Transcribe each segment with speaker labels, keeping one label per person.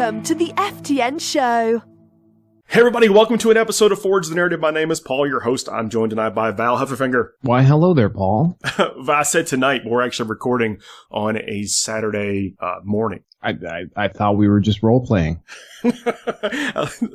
Speaker 1: Welcome to the FTN Show.
Speaker 2: Hey everybody, welcome to an episode of Forge the Narrative. My name is Paul, your host. I'm joined tonight by Val Hefferfinger.
Speaker 3: Why, hello there, Paul.
Speaker 2: I said tonight, but we're actually recording on a Saturday morning.
Speaker 3: I thought we were just role-playing.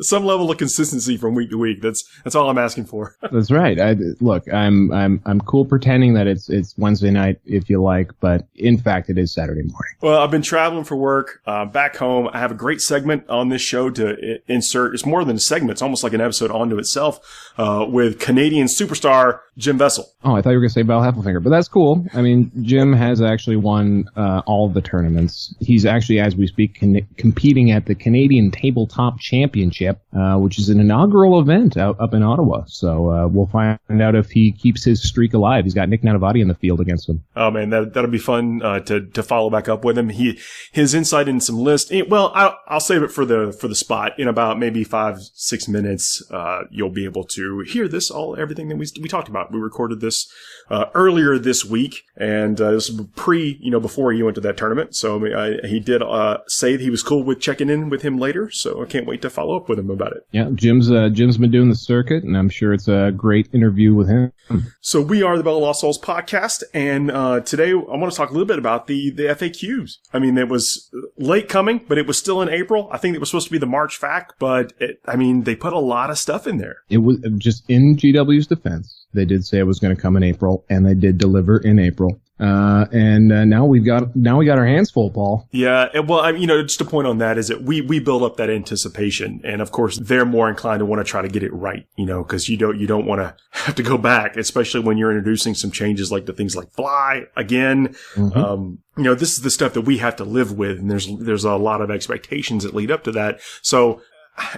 Speaker 2: Some level of consistency from week to week. That's all I'm asking for.
Speaker 3: That's right. Look, I'm cool pretending that it's Wednesday night, if you like, but in fact, it is Saturday morning.
Speaker 2: Well, I've been traveling for work, back home. I have a great segment on this show to insert. It's more than a segment. It's almost like an episode onto itself, with Canadian superstar Jim Vesal.
Speaker 3: Oh, I thought you were going to say Val Heffelfinger, but that's cool. I mean, Jim has actually won all of the tournaments. He's actually, as we speak, competing at the Canadian Tabletop Championship, which is an inaugural event up in Ottawa. So we'll find out if he keeps his streak alive. He's got Nick Nanavati in the field against him.
Speaker 2: Oh man, that'll be fun to follow back up with him. His insight in some lists. Well, I'll save it for the spot. In about maybe 5-6 minutes, you'll be able to hear everything that we talked about. We recorded this earlier this week, and this was before he went to that tournament. So he did say that he was cool with checking in with him later. So I can't wait to follow up with him about it.
Speaker 3: Yeah, Jim's been doing the circuit, and I'm sure it's a great interview with him.
Speaker 2: So we are the Bell of Lost Souls podcast, and today I want to talk a little bit about the FAQs. I mean, it was late coming, but it was still in April. I think it was supposed to be the March FAQ, but they put a lot of stuff in there. It was
Speaker 3: just in GW's defense. They did say it was going to come in April, and they did deliver in April. Now we got our hands full, Paul.
Speaker 2: Yeah, well, just a point on that is that we build up that anticipation, and of course they're more inclined to want to try to get it right, because you don't want to have to go back, especially when you're introducing some changes like the things like fly again. Mm-hmm. This is the stuff that we have to live with, and there's a lot of expectations that lead up to that. So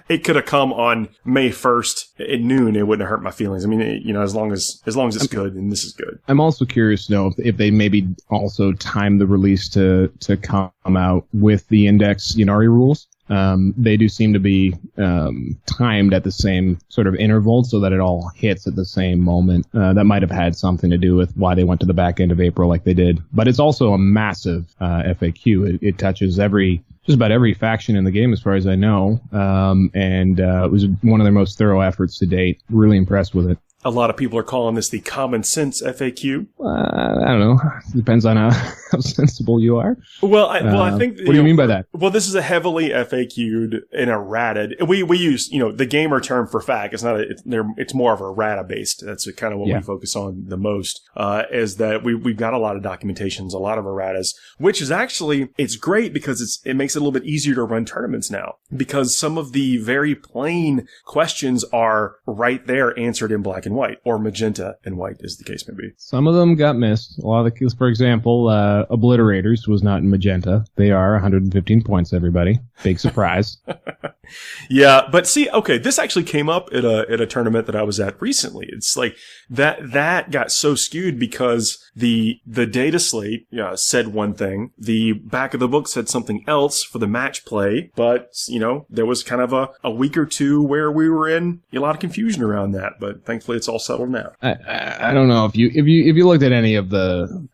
Speaker 2: it could have come on May 1st at noon. It wouldn't have hurt my feelings. I mean, as long as it's good, and this is good.
Speaker 3: I'm also curious to know if they maybe also timed the release to come out with the Index Ynnari rules. They do seem to be timed at the same sort of interval so that it all hits at the same moment. That might have had something to do with why they went to the back end of April like they did. But it's also a massive FAQ. It touches just about every faction in the game, as far as I know. It was one of their most thorough efforts to date. Really impressed with it.
Speaker 2: A lot of people are calling this the common sense FAQ.
Speaker 3: I don't know. Depends on how sensible you are.
Speaker 2: Well, I think.
Speaker 3: What do you mean by that?
Speaker 2: Well, this is a heavily FAQ'd and errated. We use, the gamer term for FAQ. It's not it's more of a errata based. That's kind of what we focus on the most, is that we've got a lot of documentations, a lot of erratas, which is actually, it's great because it makes it a little bit easier to run tournaments now, because some of the very plain questions are right there answered in black and white, or magenta and white, as the case may be.
Speaker 3: Some of them got missed. A lot of the, for example, Obliterators was not in magenta. They are 115 points, everybody. Big surprise.
Speaker 2: Yeah, but see, okay, this actually came up at a tournament that I was at recently. It's like that got so skewed because the data slate said one thing, the back of the book said something else for the match play, but there was kind of a week or two where we were in a lot of confusion around that, but thankfully it's all settled now.
Speaker 3: I don't know if you looked at any of the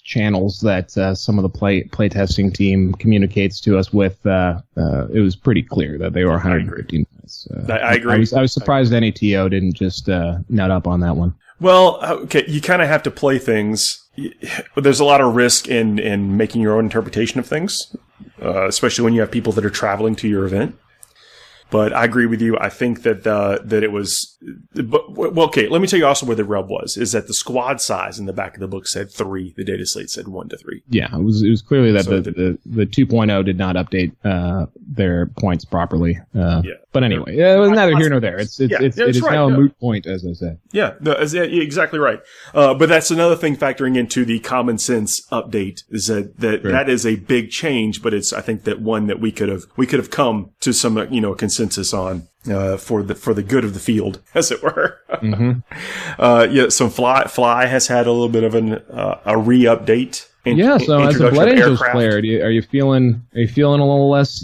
Speaker 3: channels that some of the playtesting team communicates to us with, it was pretty clear that they were 115 points.
Speaker 2: I agree.
Speaker 3: I was surprised NATO didn't just nut up on that one.
Speaker 2: Well, okay, you kind of have to play things. There's a lot of risk in making your own interpretation of things, especially when you have people that are traveling to your event. But I agree with you. I think that it was. Well, okay. Let me tell you also where the rub was. Is that the squad size in the back of the book said 3. The data slate said 1 to 3.
Speaker 3: Yeah, it was clearly that the 2.0 did not update their points properly. But anyway, it was neither here nor there. It is now a moot point, as I said.
Speaker 2: Yeah, exactly right. But that's another thing factoring into the common sense update is that is a big change. But it's, I think, that one that we could have come to some consensus on for the good of the field, as it were. Mm-hmm. So Fly has had a little bit of a re-update.
Speaker 3: So as a Blood Angels player, are you feeling a little less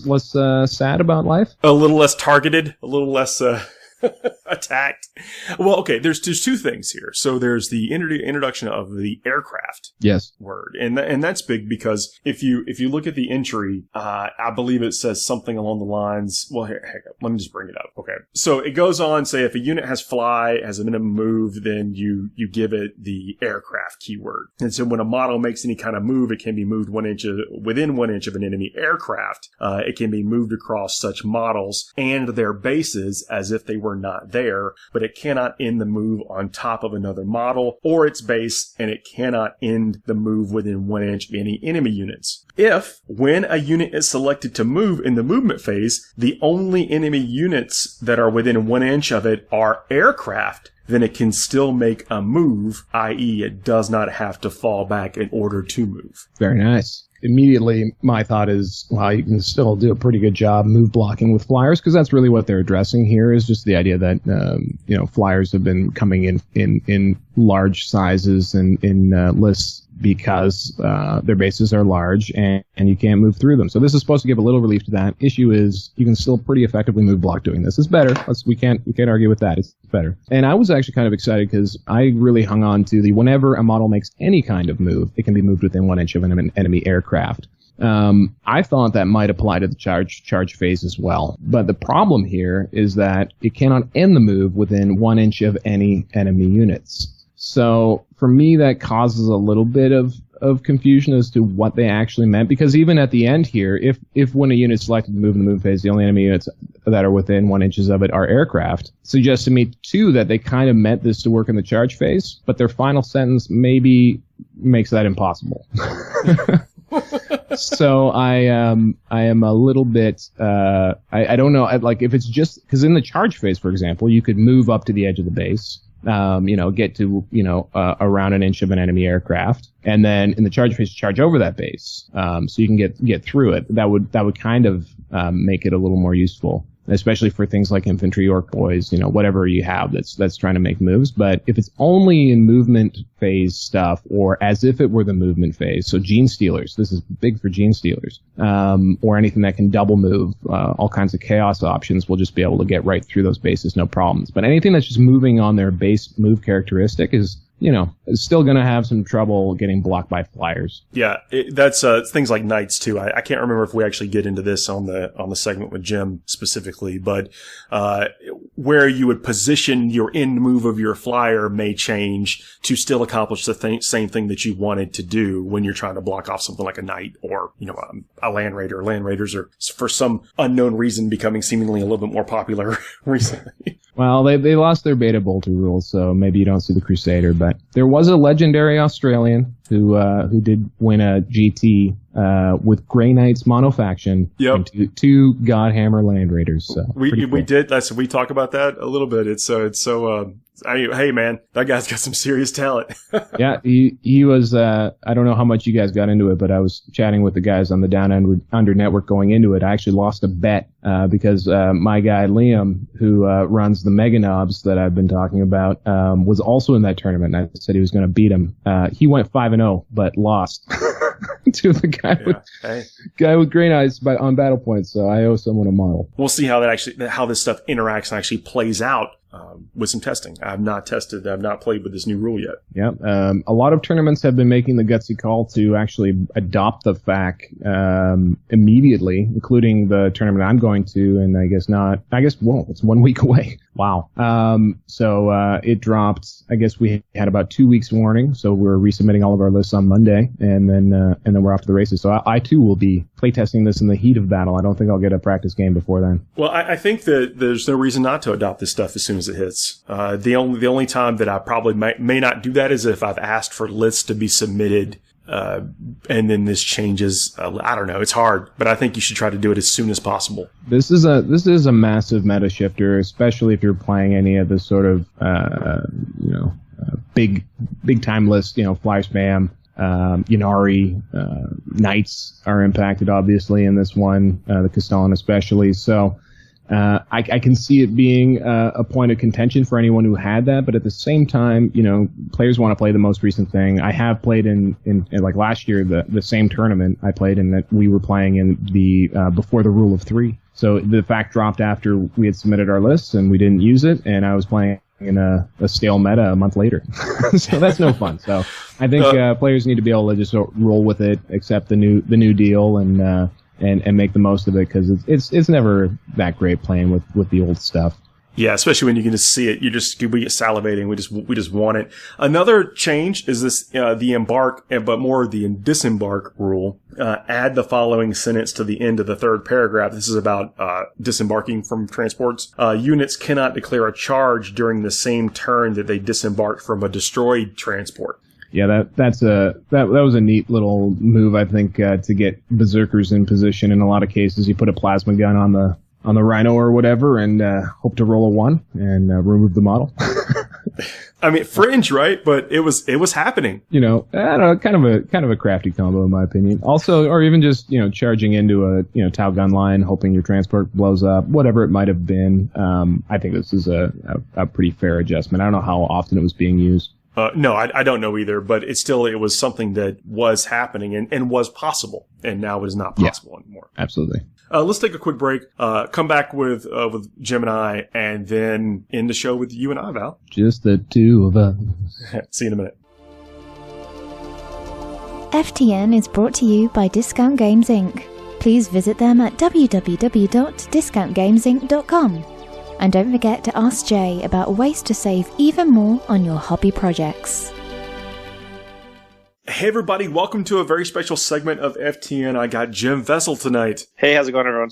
Speaker 3: sad about life?
Speaker 2: A little less targeted, a little less attacked. Well, okay, there's two things here. So there's the introduction of the aircraft word. And that's big because if you look at the entry, I believe it says something along the lines, well, here, let me just bring it up. Okay. So it goes on, say if a unit has fly, has a minimum move, then you give it the aircraft keyword. And so when a model makes any kind of move, it can be moved within 1 inch of an enemy aircraft. It can be moved across such models and their bases as if they were not there, but it cannot end the move on top of another model or its base, and it cannot end the move within 1 inch of any enemy units. If, when a unit is selected to move in the movement phase, the only enemy units that are within 1 inch of it are aircraft, then it can still make a move, i.e. it does not have to fall back in order to move.
Speaker 3: Very nice. Immediately, my thought is, well, you can still do a pretty good job move blocking with flyers, because that's really what they're addressing here, is just the idea that, flyers have been coming in large sizes and in lists because their bases are large and you can't move through them. So this is supposed to give a little relief to that. Issue is you can still pretty effectively move block doing this. It's better. We can't argue with that. It's better. And I was actually kind of excited because I really hung on to the whenever a model makes any kind of move, it can be moved within 1 inch of an enemy aircraft. I thought that might apply to the charge phase as well. But the problem here is that it cannot end the move within 1 inch of any enemy units. So for me, that causes a little bit of confusion as to what they actually meant, because even at the end here, if when a unit selected to move in the move phase, the only enemy units that are within 1 inch of it are aircraft, suggests to me too that they kind of meant this to work in the charge phase, but their final sentence maybe makes that impossible. So I am a little bit, I don't know, like if it's just, because in the charge phase, for example, you could move up to the edge of the base, get to, around 1 inch of an enemy aircraft, and then in the charge phase, charge over that base, so you can get through it. That would kind of make it a little more useful, especially for things like infantry, orc boys, whatever you have that's trying to make moves. But if it's only in movement phase stuff, or as if it were the movement phase, so gene stealers, this is big for gene stealers, or anything that can double move, all kinds of chaos options will just be able to get right through those bases, no problems. But anything that's just moving on their base move characteristic is still going to have some trouble getting blocked by flyers.
Speaker 2: Yeah, that's things like knights too. I can't remember if we actually get into this on the segment with Jim specifically, but where you would position your end move of your flyer may change to still accomplish the same thing that you wanted to do when you're trying to block off something like a knight or a land raider. Land raiders are, for some unknown reason, becoming seemingly a little bit more popular recently.
Speaker 3: Well, they lost their beta bolter rules, so maybe you don't see the Crusader, but there was a legendary Australian who did win a GT with Grey Knights monofaction and two Godhammer Land Raiders. So
Speaker 2: we did. We talk about that a little bit. It's so. Hey man, that guy's got some serious talent.
Speaker 3: Yeah, he was. I don't know how much you guys got into it, but I was chatting with the guys on the Down Under Network going into it. I actually lost a bet because my guy Liam, who runs the Mega Knobs that I've been talking about, was also in that tournament. And I said he was going to beat him. He went 5-0, but lost to the guy with Grey Knights on Battle Points. So I owe someone a model.
Speaker 2: We'll see how this stuff interacts and actually plays out. With some testing. I've not played with this new rule yet.
Speaker 3: Yeah. A lot of tournaments have been making the gutsy call to actually adopt the FAQ immediately, including the tournament I'm going to, and it's 1 week away. Wow. So it dropped, I guess we had about 2 weeks warning, so we're resubmitting all of our lists on Monday, and then we're off to the races. So I too will be playtesting this in the heat of battle. I don't think I'll get a practice game before then.
Speaker 2: Well, I think that there's no reason not to adopt this stuff as soon as it hits. The only time that I probably may not do that is if I've asked for lists to be submitted, and then this changes. I don't know. It's hard, but I think you should try to do it as soon as possible.
Speaker 3: This is a massive meta shifter, especially if you're playing any of the sort of big time lists. Flyer spam. Ynnari, Knights are impacted obviously in this one, the Castellan especially. So I can see it being a point of contention for anyone who had that, but at the same time, players want to play the most recent thing. I have played in like last year, the same tournament I played in that we were playing in the before the Rule of 3. So the fact dropped after we had submitted our lists and we didn't use it, and I was playing in a stale meta a month later. So that's no fun. So I think players need to be able to just roll with it, accept the new deal, and make the most of it, because it's never that great playing with the old stuff.
Speaker 2: Yeah, especially when you can just see it, we get salivating. We just want it. Another change is this, the embark, but more the disembark rule. Add the following sentence to the end of the third paragraph. This is about, disembarking from transports. Units cannot declare a charge during the same turn that they disembarked from a destroyed transport.
Speaker 3: Yeah, that was a neat little move, I think, to get berserkers in position. In a lot of cases, you put a plasma gun on the Rhino or whatever, and hope to roll a 1 and remove the model.
Speaker 2: I mean, fringe, right? But it was happening.
Speaker 3: I don't know, kind of a crafty combo in my opinion. Also, or even just charging into a Tau gun line, hoping your transport blows up, whatever it might have been. I think this is a pretty fair adjustment. I don't know how often it was being used.
Speaker 2: No, I don't know either, but it was something that was happening and was possible, and now it is not possible anymore.
Speaker 3: Absolutely.
Speaker 2: Let's take a quick break, come back with Jim and I, and then end the show with you and I, Val.
Speaker 3: Just the two of us.
Speaker 2: See you in a minute.
Speaker 4: FTN is brought to you by Discount Games Inc. Please visit them at www.discountgamesinc.com. And don't forget to ask Jay about ways to save even more on your hobby projects.
Speaker 2: Hey everybody, welcome to a very special segment of FTN. I got Jim Vesal tonight.
Speaker 5: Hey, how's it going, everyone?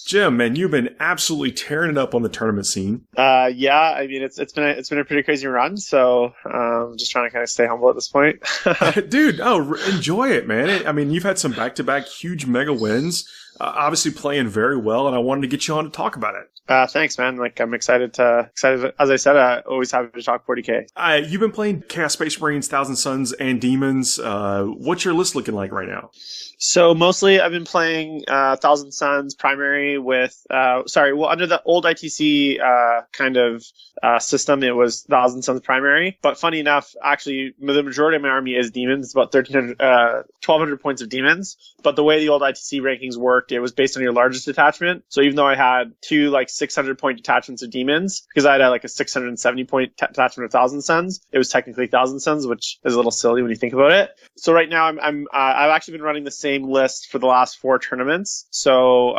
Speaker 2: Jim, man, you've been absolutely tearing it up on the tournament scene.
Speaker 5: Yeah, I mean it's been a pretty crazy run, so just trying to kind of stay humble at this point.
Speaker 2: Dude, enjoy it, man. I mean, you've had some back-to-back huge mega wins. Obviously playing very well, and I wanted to get you on to talk about it.
Speaker 5: Thanks, man. Like, I'm excited. As I said, I always happy to talk 40k.
Speaker 2: You've been playing Chaos Space Marines, Thousand Suns, and Demons. What's your list looking like right now?
Speaker 5: So mostly I've been playing Thousand Suns primary with under the old ITC kind of system, it was Thousand Suns primary. But funny enough, actually the majority of my army is Demons. It's about 1,200 points of Demons. But the way the old ITC rankings worked, it was based on your largest detachment. So even though I had two 600 point detachments of Demons, because I had a 670 point detachment of Thousand Suns, it was technically Thousand Suns, which is a little silly when you think about it. So right now I've actually been running the same list for the last 4 tournaments. So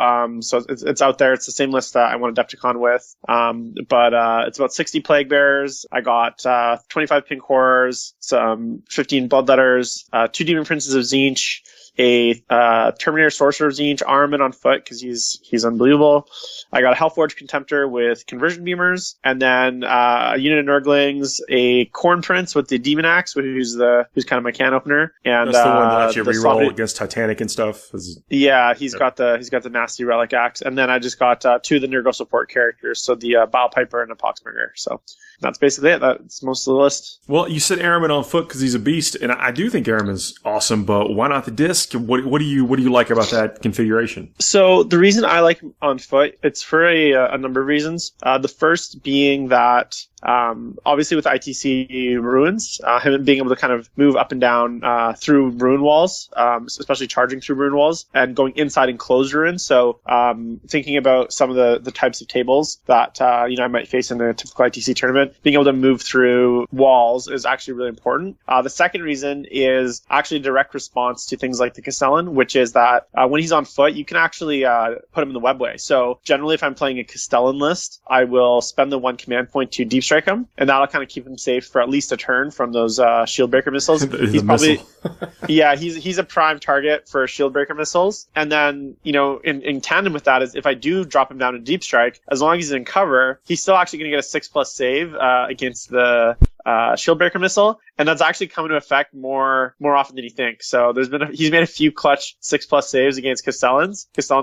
Speaker 5: it's out there. It's the same list that I won a Adepticon with. But it's about 60 Plague Bearers. I got 25 Pink Horrors, some 15 Bloodletters, 2 Demon Princes of Tzeentch, a Terminator Sorcerer of Tzeentch, armament on foot because he's unbelievable. I got a Hellforge Contemptor with Conversion Beamers, and then a unit of Nurglings, a Corn Prince with the Demon Axe, who's kind of my can opener. And
Speaker 2: that's the one that lets you reroll against Titanic and stuff.
Speaker 5: Yeah, he's got the nasty Relic Axe, and then I just got 2 of the Nurgle support characters, so the Bile Piper and a Poxbringer. So that's basically it. That's most of the list.
Speaker 2: Well, you said Airman on foot because he's a beast, and I do think Airman's awesome, but why not the disc? What do you like about that configuration?
Speaker 5: So the reason I like on foot, it's for a number of reasons. The first being that obviously with ITC ruins, him being able to kind of move up and down through ruin walls, especially charging through ruin walls and going inside enclosed ruins. So thinking about some of the types of tables that I might face in a typical ITC tournament, being able to move through walls is actually really important. The second reason is actually a direct response to things like the Castellan, which is that when he's on foot, you can actually put him in the webway. So generally, if I'm playing a Castellan list, I will spend the 1 command point to deep strike him, and that'll kind of keep him safe for at least a turn from those shield breaker missiles. He's probably he's a prime target for shield breaker missiles. And then in tandem with that is if I do drop him down to deep strike, as long as he's in cover, he's still actually going to get a 6+ save against the shield breaker missile, and that's actually come into effect more often than you think. So he's made a few clutch 6+ saves against Castellan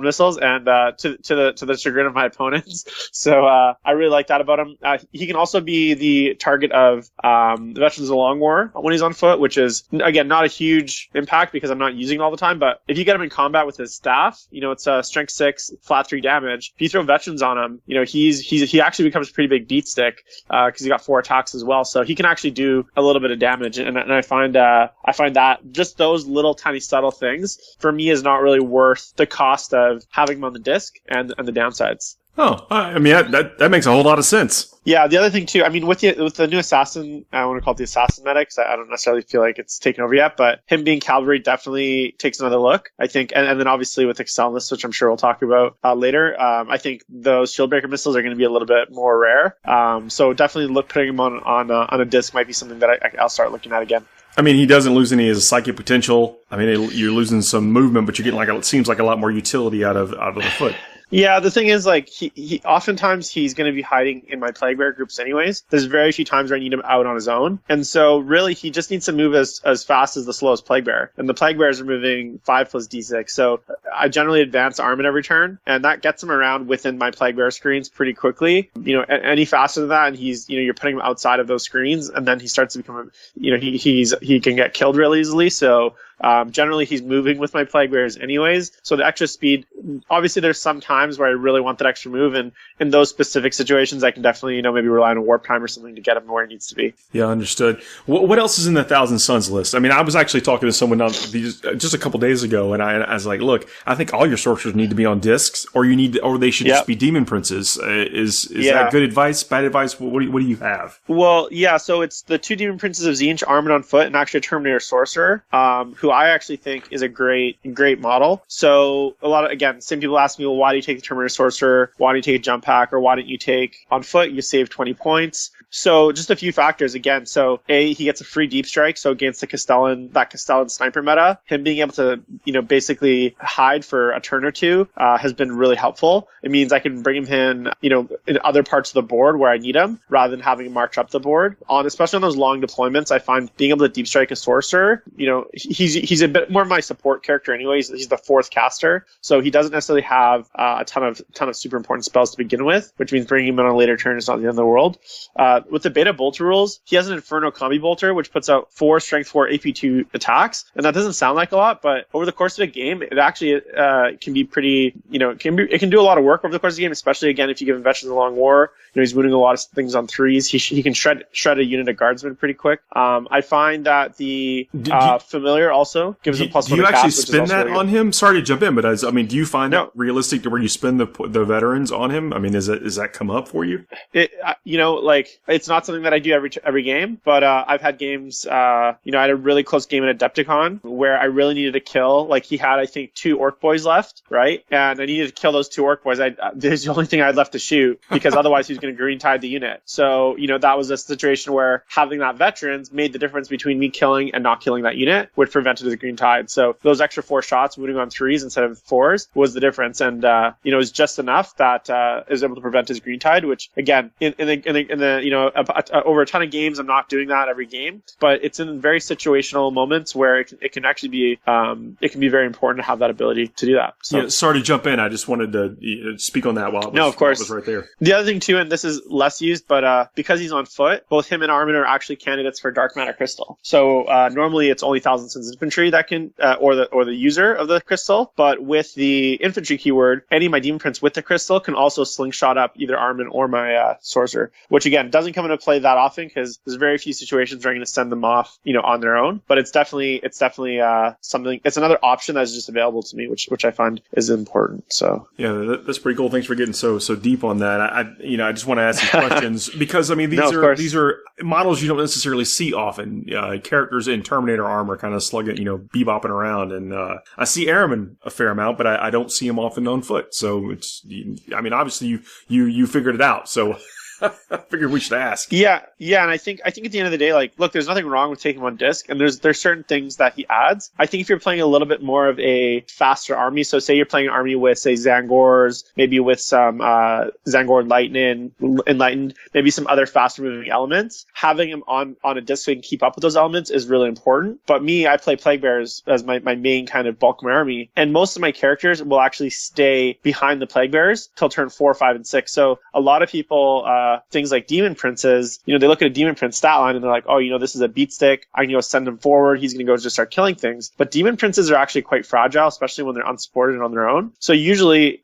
Speaker 5: missiles, and to the chagrin of my opponents. So I really like that about him. He can also be the target of the Veterans of the Long War when he's on foot, which is again not a huge impact because I'm not using it all the time. But if you get him in combat with his staff, it's a strength 6, flat 3 damage. If you throw Veterans on him, he actually becomes a pretty big beat stick because he got 4 attacks as well. So he can actually do a little bit of damage, and I find that just those little tiny subtle things for me is not really worth the cost of having him on the disc and the downsides.
Speaker 2: Oh, I mean, that makes a whole lot of sense.
Speaker 5: Yeah, the other thing too, I mean, with the new assassin, I want to call it the assassin meta because I don't necessarily feel like it's taken over yet, but him being cavalry definitely takes another look, I think. And then obviously with Excellness, which I'm sure we'll talk about later, I think those Shieldbreaker missiles are going to be a little bit more rare. So definitely putting him on a disc might be something that I'll start looking at again.
Speaker 2: I mean, he doesn't lose any of his psychic potential. I mean, you're losing some movement, but you're getting it seems like a lot more utility out of the foot.
Speaker 5: Yeah, the thing is, like, he oftentimes he's going to be hiding in my Plague Bearer groups anyways. There's very few times where I need him out on his own. And so, really, he just needs to move as fast as the slowest Plague Bearer. And the Plague Bearers are moving 5 plus D6. So I generally advance Armin every turn, and that gets him around within my Plague Bearer screens pretty quickly. Any faster than that, and he's, you're putting him outside of those screens, and then he starts to become, he can get killed real easily. So generally, he's moving with my Plague Bearers anyways. So the extra speed, obviously, there's some times where I really want that extra move, and in those specific situations, I can definitely, maybe rely on a warp time or something to get him where he needs to be.
Speaker 2: Yeah, understood. What else is in the Thousand Suns list? I mean, I was actually talking to someone just a couple days ago, and I was like, look, I think all your sorcerers need to be on discs, or they should just be Demon Princes. Is that good advice, bad advice? What do you have?
Speaker 5: Well, yeah, so it's the 2 Demon Princes of Tzeentch, Armin on foot, and actually a Terminator Sorcerer, who I actually think is a great model. So some people ask me, well, why do you take the Terminator Sorcerer? Why do you take a jump pack? Or why didn't you take on foot? You save 20 points. So just a few factors again. So he gets a free deep strike. So against that Castellan sniper meta, him being able to, basically hide for a turn or two, has been really helpful. It means I can bring him in, in other parts of the board where I need him rather than having him march up the board. Especially on those long deployments, I find being able to deep strike a sorcerer, he's a bit more of my support character anyways. He's the 4th caster. So he doesn't necessarily have a ton of super important spells to begin with, which means bringing him in on a later turn is not the end of the world. With the beta bolter rules, he has an Inferno Combi Bolter, which puts out 4 Strength 4 AP2 attacks. And that doesn't sound like a lot, but over the course of a game, it actually can be pretty, it can do a lot of work over the course of the game, especially, again, if you give him Veterans of the Long War. He's wounding a lot of things on 3s. He can shred a unit of guardsmen pretty quick. I find that the Familiar also gives him +1 to cast.
Speaker 2: Do you actually spin that on him? Sorry to jump in, but do you find that realistic to where you spin the veterans on him? I mean, is that come up for you?
Speaker 5: It's not something that I do every game, but I've had games. I had a really close game in Adepticon where I really needed to kill. Like, he had, I think, 2 Orc Boys left, right? And I needed to kill those 2 Orc Boys. This is the only thing I had left to shoot because otherwise he was going to green tide the unit. So that was a situation where having that veterans made the difference between me killing and not killing that unit, which prevented the green tide. So those extra 4 shots moving on 3s instead of 4s was the difference, and it was just enough that I was able to prevent his green tide. Which, again, in the over a ton of games, I'm not doing that every game, but it's in very situational moments where it can actually be very important to have that ability to do that. So,
Speaker 2: sorry to jump in. I just wanted to speak on that while it was right there.
Speaker 5: The other thing too, and this is less used, but because he's on foot, both him and Armin are actually candidates for Dark Matter Crystal. So normally it's only Thousand Suns infantry that can, or the user of the crystal, but with the infantry keyword, any of my Demon Prince with the crystal can also slingshot up either Armin or my sorcerer, which again doesn't come into play that often because there's very few situations where I'm going to send them off, on their own. But it's definitely something. It's another option that's just available to me, which I find is important. So
Speaker 2: yeah, that's pretty cool. Thanks for getting so deep on that. I just want to ask some questions because these are models you don't necessarily see often. Characters in Terminator armor kind of slugging, bebopping around, and I see airmen a fair amount, but I don't see them often on foot. So it's, obviously you figured it out. So I figured we should ask.
Speaker 5: Yeah, and I think at the end of the day, look, there's nothing wrong with taking him on disc, and there's certain things that he adds. I think if you're playing a little bit more of a faster army, so say you're playing an army with, say, Zangors, maybe with some Zangor Enlightened, maybe some other faster moving elements, having him on a disc so he can keep up with those elements is really important. But me, I play Plague Bearers as my main kind of bulk of my army, and most of my characters will actually stay behind the Plague Bearers till turn 4, 5, and 6. So a lot of people things like Demon Princes, they look at a Demon Prince stat line and they're like, oh, this is a beat stick. I can send him forward. He's going to go just start killing things. But Demon Princes are actually quite fragile, especially when they're unsupported and on their own. So usually,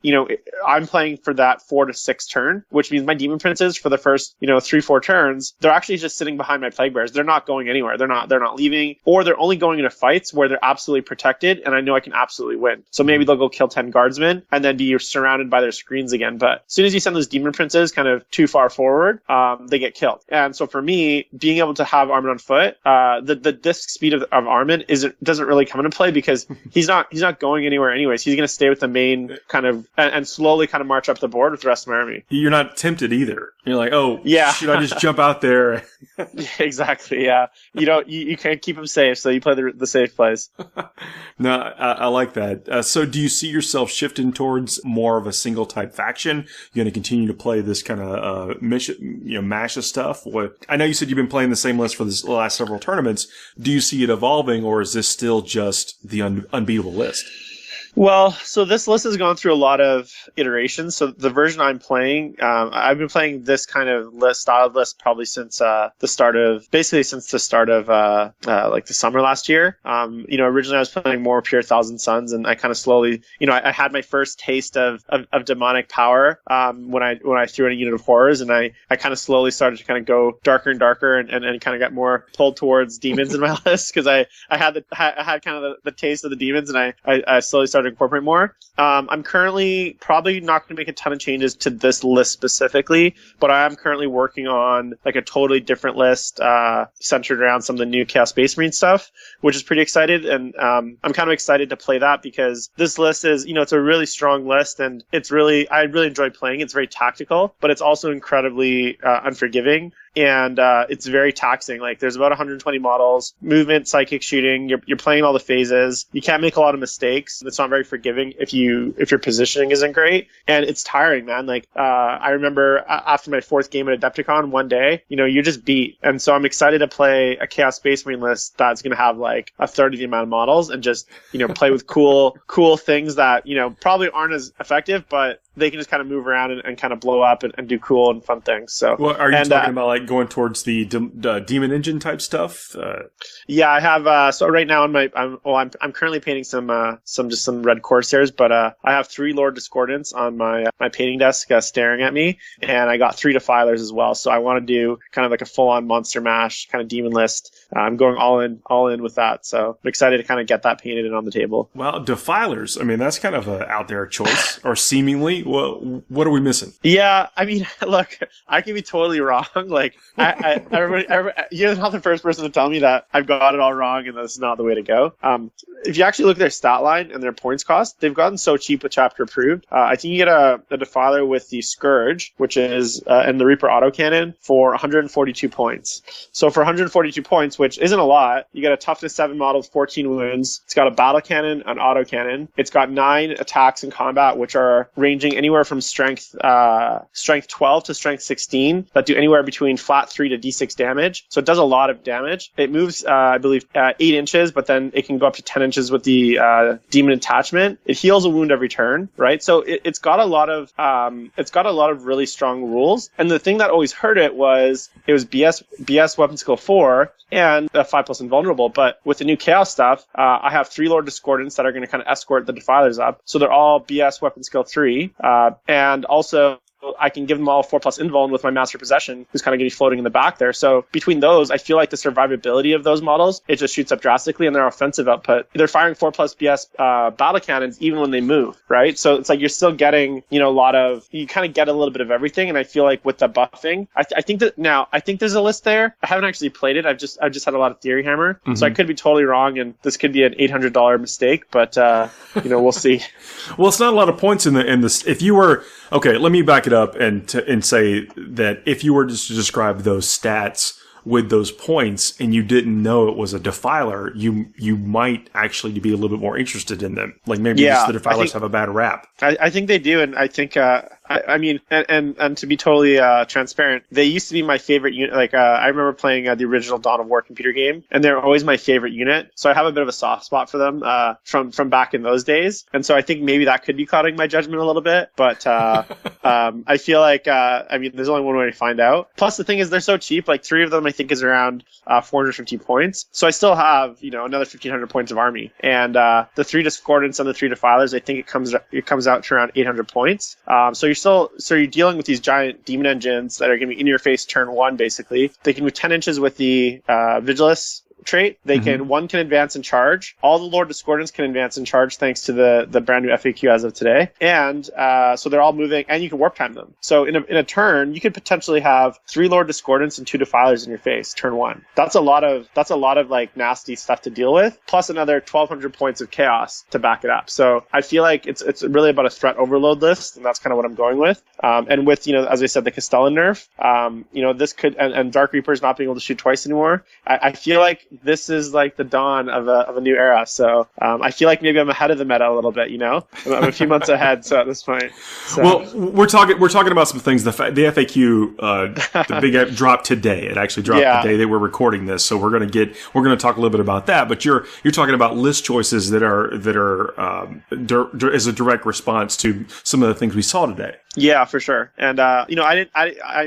Speaker 5: I'm playing for that 4 to 6 turn, which means my Demon Princes for the first, 3-4 turns, they're actually just sitting behind my Plague Bears. They're not going anywhere. They're not leaving, or they're only going into fights where they're absolutely protected and I know I can absolutely win. So maybe they'll go kill 10 guardsmen and then be surrounded by their screens again. But as soon as you send those Demon Princes kind of too far forward, they get killed. And so for me, being able to have Armin on foot, the disc speed of Armin doesn't really come into play because he's not going anywhere anyways. He's going to stay with the main kind of and slowly kind of march up the board with the rest of my army.
Speaker 2: You're not tempted either. You're like, oh,
Speaker 5: yeah,
Speaker 2: should I just jump out there?
Speaker 5: Exactly. Yeah. You can't keep him safe, so you play the safe plays.
Speaker 2: No, I like that. So do you see yourself shifting towards more of a single type faction? You're going to continue to play this kind of masha stuff? I know you said you've been playing the same list for the last several tournaments. Do you see it evolving, or is this still just the unbeatable list?
Speaker 5: Well, so this list has gone through a lot of iterations. So the version I'm playing, I've been playing this kind of style list probably since the start of like the summer last year. Originally I was playing more pure Thousand Suns, and I kind of slowly, I had my first taste of demonic power when I threw in a unit of horrors, and I kind of slowly started to kind of go darker and darker and kind of got more pulled towards demons in my list because I had kind of the taste of the demons, and I slowly started to incorporate more. I'm currently probably not going to make a ton of changes to this list specifically, but I am currently working on like a totally different list centered around some of the new Chaos Space Marine stuff, which is pretty excited. And I'm kind of excited to play that because this list is, it's a really strong list, and I really enjoy playing. It's very tactical, but it's also incredibly unforgiving. And it's very taxing. Like there's about 120 models, movement, psychic shooting. You're playing all the phases. You can't make a lot of mistakes. It's not very forgiving if your positioning isn't great, and it's tiring, man. Like I remember after my 4th game at Adepticon one day, you're just beat. And so I'm excited to play a Chaos Space Marine list that's going to have like a third of the amount of models and just play with cool things that probably aren't as effective, but they can just kind of move around and kind of blow up and do cool and fun things. So,
Speaker 2: well, are you talking about like going towards the Demon Engine type stuff?
Speaker 5: Yeah, I have. So right now I'm currently painting some Red Corsairs, but I have 3 Lord Discordants on my painting desk staring at me, and I got 3 Defilers as well. So I want to do kind of like a full on monster mash kind of demon list. I'm going all in with that. So I'm excited to kind of get that painted and on the table.
Speaker 2: Well, Defilers, I mean, that's kind of an out there choice, or seemingly. What are we missing? Yeah,
Speaker 5: I mean, look, I can be totally wrong. Like, everybody, you're not the first person to tell me that I've got it all wrong and that's not the way to go. If you actually look at their stat line and their points cost, they've gotten so cheap with Chapter Approved. I think you get a Defiler with the Scourge, which is, and the Reaper autocannon for 142 points. So for 142 points, which isn't a lot, you get a Toughness 7 model with 14 wounds. It's got a Battle Cannon, an autocannon. It's got 9 attacks in combat, which are ranging anywhere from strength 12 to strength 16 that do anywhere between flat 3 to d6 damage. So it does a lot of damage. It moves, I believe, 8 inches, but then it can go up to 10 inches with the demon attachment. It heals a wound every turn, right? So it's got a lot of really strong rules. And the thing that always hurt it was BS weapon skill 4 and 5+ invulnerable. But with the new chaos stuff, I have 3 Lord Discordants that are going to kind of escort the Defilers up. So they're all BS weapon skill 3. And also I can give them all 4+ invuln with my Master Possession, who's kind of going to be floating in the back there. So between those, I feel like the survivability of those models, it just shoots up drastically, and their offensive output, they're firing 4+ BS battle cannons even when they move, right? So it's like you're still getting, you kind of get a little bit of everything. And I feel like with the buffing, I think there's a list there. I haven't actually played it. I've just had a lot of Theory Hammer. Mm-hmm. So I could be totally wrong, and this could be an $800 mistake, but we'll see.
Speaker 2: Well, it's not a lot of points in this. If you were, okay, let me back it up and say that if you were just to describe those stats with those points and you didn't know it was a Defiler, you might actually be a little bit more interested in them. Like maybe just the Defilers have a bad rap.
Speaker 5: I think they do, and I think I mean, and to be totally transparent, they used to be my favorite unit. Like, I remember playing the original Dawn of War computer game, and they're always my favorite unit. So I have a bit of a soft spot for them from back in those days. And so I think maybe that could be clouding my judgment a little bit. But I feel like, I mean, there's only one way to find out. Plus, the thing is, they're so cheap. Like, 3 of them, I think, is around 450 points. So I still have, another 1,500 points of army. And the 3 discordants and the 3 defilers, I think it comes out to around 800 points. So you're dealing with these giant demon engines that are going to be in your face turn 1, basically. They can move 10 inches with the Vigilus trait. They can advance and charge. All the Lord Discordants can advance and charge thanks to the brand new FAQ as of today. And so they're all moving, and you can warp time them. So in a turn, you could potentially have 3 Lord Discordants and 2 Defilers in your face, turn 1. That's a lot of like nasty stuff to deal with, plus another 1,200 points of chaos to back it up. So I feel like it's really about a threat overload list, and that's kind of what I'm going with. And with, as I said, the Castellan nerf, this could, and Dark Reapers not being able to shoot twice anymore, I feel like this is like the dawn of a new era. So I feel like maybe I'm ahead of the meta a little bit. I'm a few months ahead. So at this point,
Speaker 2: well, we're talking about some things. The FAQ, the big drop today. It actually dropped the day that we're recording this. So we're gonna talk a little bit about that. But you're talking about list choices that are as a direct response to some of the things we saw today.
Speaker 5: Yeah, for sure. And I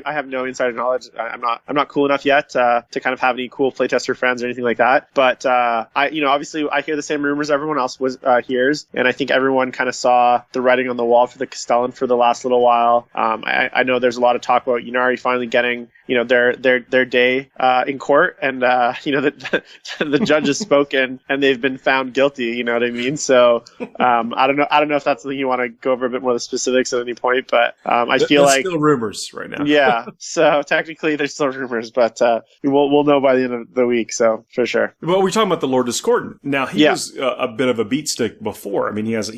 Speaker 5: have no insider knowledge. I'm not cool enough yet to kind of have any cool playtester friends or anything like that. But obviously I hear the same rumors everyone else hears, and I think everyone kind of saw the writing on the wall for the Castellan for the last little while. I know there's a lot of talk about Ynnari finally getting their day in court, and the judge has spoken and they've been found guilty. You know what I mean? So I don't know if that's something you want to go over a bit more of the specifics at any point, but I feel like
Speaker 2: still rumors right now.
Speaker 5: Yeah, so technically there's still rumors, but we'll know by the end of the week. So for sure.
Speaker 2: Well, we're talking about the Lord Discordant. Now he was a bit of a beatstick before. I mean, he has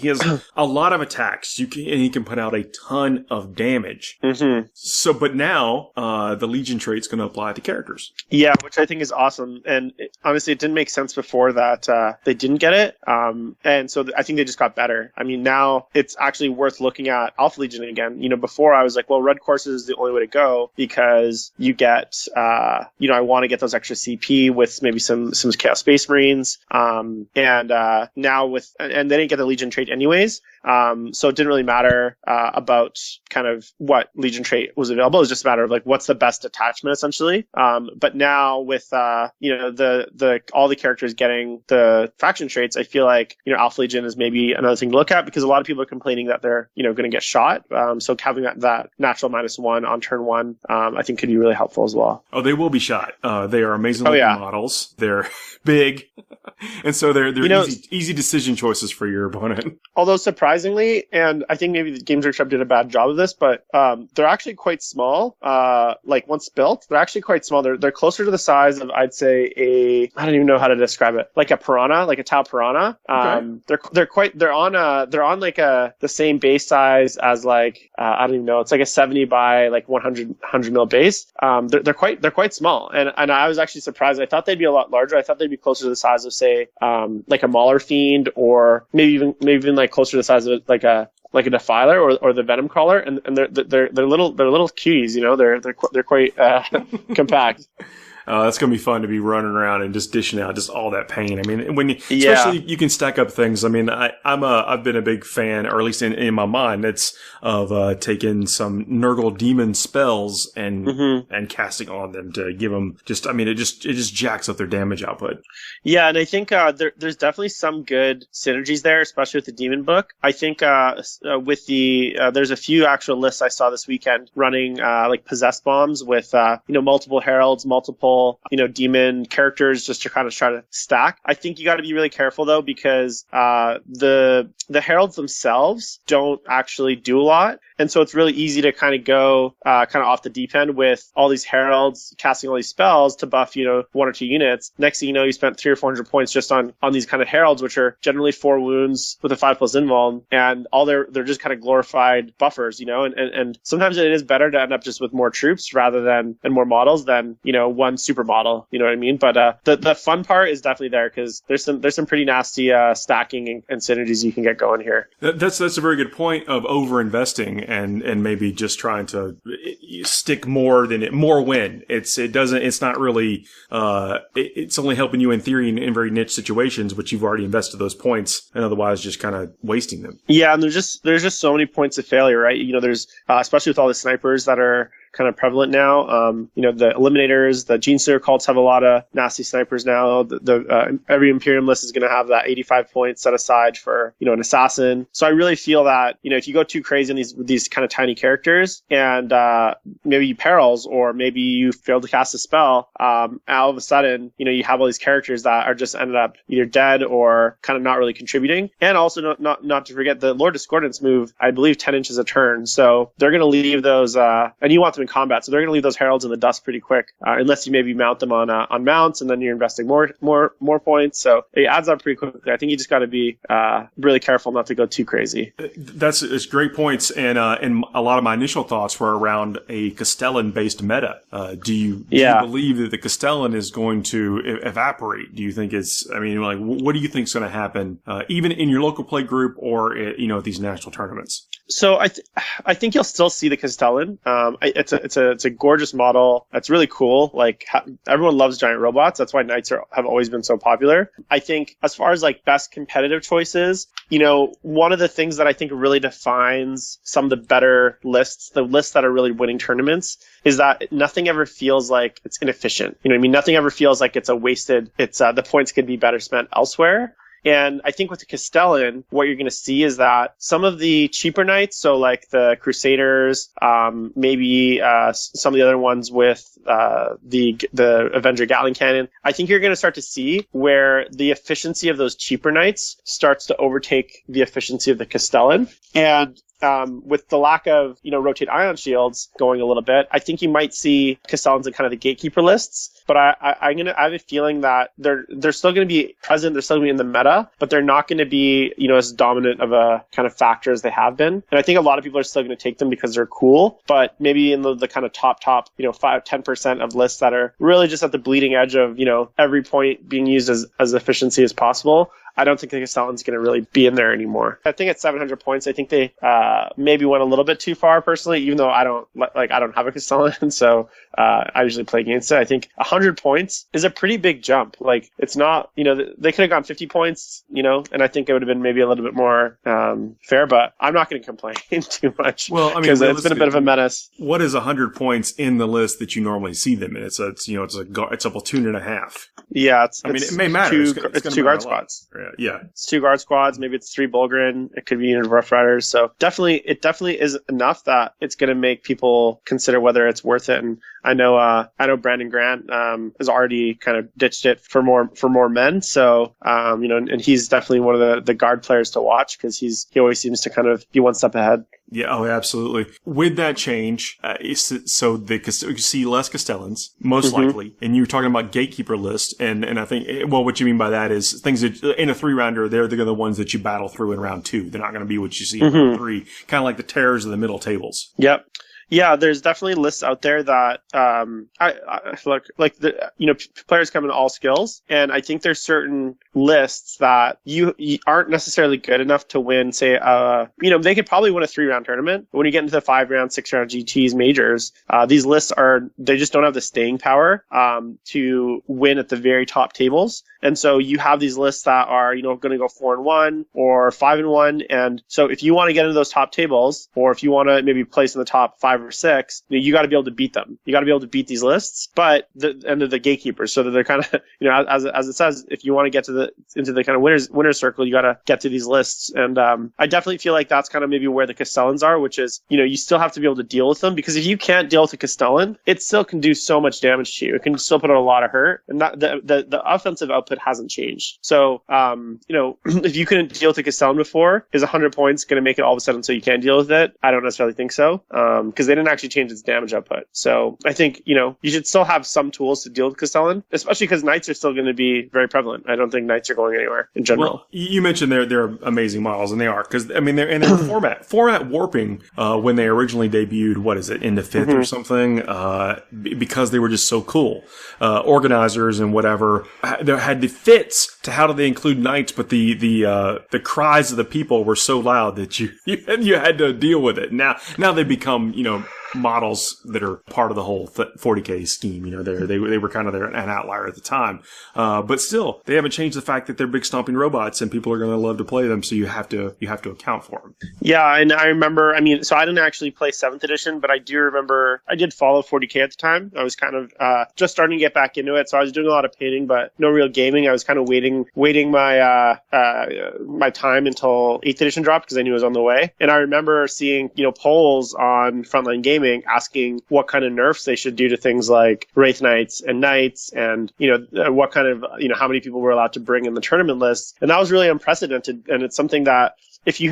Speaker 2: a lot of attacks. And he can put out a ton of damage.
Speaker 5: Mm-hmm.
Speaker 2: So, but now the Legion trait's going to apply to characters.
Speaker 5: Yeah, which I think is awesome. And honestly, it didn't make sense before that they didn't get it. And so I think they just got better. I mean, now it's actually worth looking at Alpha Legion again. Before I was like, well, red courses is the only way to go because you get, I want to get those extra CP with maybe some Chaos Space Marines. And now and they didn't get the Legion trait anyways. So it didn't really matter about kind of what Legion trait was available. It was just a matter of like what's the best attachment essentially. But now with all the characters getting the faction traits, I feel like Alpha Legion is maybe another thing to look at because a lot of people are complaining that they're going to get shot. So having that natural -1 on turn 1, I think could be really helpful as well.
Speaker 2: Oh, they will be shot. They are amazing looking models. They're big, and so they're easy decision choices for your opponent.
Speaker 5: Although surprisingly, and I think maybe the Games Workshop did a bad job of this, but they're actually quite small. Like once built, they're actually quite small. They're closer to the size of, I'd say, I don't even know how to describe it, like a piranha, like a Tau piranha. Okay. They're on like the same base size as like I don't even know. It's like a 70 by like 100 mil base. They're quite small, and I was actually surprised. I thought they'd be a lot larger. I thought they'd be closer to the size of say like a Mauler Fiend, or maybe even like closer to the size of like a Defiler or the Venom Crawler, and they're little cuties. They're quite compact.
Speaker 2: That's going to be fun to be running around and just dishing out just all that pain. I mean, especially you can stack up things. I mean, I've been a big fan, or at least in my mind, of taking some Nurgle demon spells and casting on them to give them it just jacks up their damage output. Yeah,
Speaker 5: and I think there's definitely some good synergies there, especially with the demon book. I think with there's a few actual lists I saw this weekend running like possessed bombs with multiple heralds, multiple demon characters just to kind of try to stack. I think you got to be really careful though, because the heralds themselves don't actually do a lot. And so it's really easy to kind of go kind of off the deep end with all these heralds casting all these spells to buff 1 or 2 units. Next thing you know, you spent 300 or 400 points just on these kind of heralds, which are generally 4 wounds with a 5+ invuln, and all they're just kind of glorified buffers, and sometimes it is better to end up just with more troops rather than and more models than 1 supermodel. You know what I mean? But the fun part is definitely there because there's some pretty nasty stacking and synergies you can get going here.
Speaker 2: That's a very good point of over investing and maybe just trying to stick more win. It's not really it's only helping you in theory in very niche situations, but you've already invested those points and otherwise just kind of wasting them.
Speaker 5: Yeah, and there's just so many points of failure, right? There's especially with all the snipers that are kind of prevalent now. The Eliminators, the Gene Stealer cults have a lot of nasty snipers now. Every Imperium list is going to have that 85 points set aside for, an assassin. So I really feel that, if you go too crazy on these kind of tiny characters and maybe you perils or maybe you fail to cast a spell, all of a sudden, you have all these characters that are just ended up either dead or kind of not really contributing. And also not to forget the Lord Discordants move, I believe 10 inches a turn. So they're going to leave those, and you want them in combat, so they're going to leave those heralds in the dust pretty quick, unless you maybe mount them on mounts, and then you're investing more points. So it adds up pretty quickly. I think you just got to be really careful not to go too crazy.
Speaker 2: It's great points, and a lot of my initial thoughts were around a Castellan-based meta. Do you believe that the Castellan is going to evaporate? Do you think what do you think is going to happen, even in your local play group or at these national tournaments?
Speaker 5: So I think you'll still see the Castellan. It's a gorgeous model. It's really cool. Like everyone loves giant robots. That's why Knights have always been so popular. I think as far as like best competitive choices, one of the things that I think really defines some of the better lists, the lists that are really winning tournaments, is that nothing ever feels like it's inefficient. Nothing ever feels like it's a wasted. It's the points could be better spent elsewhere. And I think with the Castellan, what you're going to see is that some of the cheaper knights, so like the Crusaders, maybe some of the other ones with the Avenger Gatling Cannon, I think you're going to start to see where the efficiency of those cheaper knights starts to overtake the efficiency of the Castellan. And with the lack of, rotate ion shields going a little bit, I think you might see Castellans in kind of the gatekeeper lists. But I have a feeling that they're still going to be present. They're still going to be in the meta, but they're not going to be, as dominant of a kind of factor as they have been. And I think a lot of people are still going to take them because they're cool, but maybe in the kind of top, 5-10% of lists that are really just at the bleeding edge of, every point being used as efficiency as possible. I don't think the Castellan's going to really be in there anymore. I think at 700 points, I think they maybe went a little bit too far personally, even though I don't have a Castellan, so I usually play against it. I think 100 points is a pretty big jump. Like, it's not, they could have gone 50 points, and I think it would have been maybe a little bit more fair, but I'm not going to complain too much.
Speaker 2: Well,
Speaker 5: because it's been a bit of a menace.
Speaker 2: What is 100 points in the list that you normally see them in? It's a platoon and a half.
Speaker 5: Yeah,
Speaker 2: it may matter.
Speaker 5: It's two guard squads.
Speaker 2: Yeah.
Speaker 5: It's 2 guard squads, maybe it's 3 Bulgrin, it could be unit of Rough Riders. So it definitely is enough that it's going to make people consider whether it's worth it. And I know Brandon Grant has already kind of ditched it for more men. So and he's definitely one of the guard players to watch because he always seems to kind of be one step ahead.
Speaker 2: Yeah, oh, absolutely. With that change, you see less Castellans, most likely, and you're talking about gatekeeper lists, and I think, what you mean by that is things that, in a 3-rounder, they're the ones that you battle through in round 2. They're not going to be what you see in round 3, kind of like the terrors of the middle tables.
Speaker 5: Yep. Yeah, there's definitely lists out there that I like players come in all skills, and I think there's certain lists that you aren't necessarily good enough to win. Say, they could probably win a 3-round tournament, but when you get into the 5-round, 6-round GTs majors, these lists they just don't have the staying power to win at the very top tables. And so you have these lists that are going to go 4-1 or 5-1, and so if you want to get into those top tables, or if you want to maybe place in the top 5 or 6, you got to be able to beat them. You got to be able to beat these lists, but they're the gatekeepers, so that they're kind of as it says, if you want to get into the kind of winner's circle, you got to get to these lists. And I definitely feel like that's kind of maybe where the Castellans are, which is you still have to be able to deal with them, because if you can't deal with a Castellan, it still can do so much damage to you. It can still put out a lot of hurt, and the offensive output hasn't changed. So if you couldn't deal with a Castellan before, is 100 points going to make it all of a sudden so you can't deal with it? I don't necessarily think so, because because they didn't actually change its damage output. So I think, you should still have some tools to deal with Castellan, especially because Knights are still going to be very prevalent. I don't think Knights are going anywhere in general.
Speaker 2: Well, you mentioned they're amazing models, and they are, because I mean they're format warping when they originally debuted. What is it, into 5th or something? Because they were just so cool. Organizers and whatever they had the fits to how do they include Knights, but the cries of the people were so loud that you had to deal with it. Now they become models that are part of the whole 40k scheme. They were kind of an outlier at the time, but still they haven't changed the fact that they're big stomping robots and people are going to love to play them. So you have to account for them.
Speaker 5: Yeah, and I remember. So I didn't actually play 7th edition, but I do remember I did follow 40k at the time. I was kind of just starting to get back into it, so I was doing a lot of painting, but no real gaming. I was kind of waiting my my time until 8th edition dropped because I knew it was on the way. And I remember seeing polls on Frontline Gaming asking what kind of nerfs they should do to things like Wraith Knights and Knights, and what kind of how many people were allowed to bring in the tournament list. And that was really unprecedented, and it's something that if you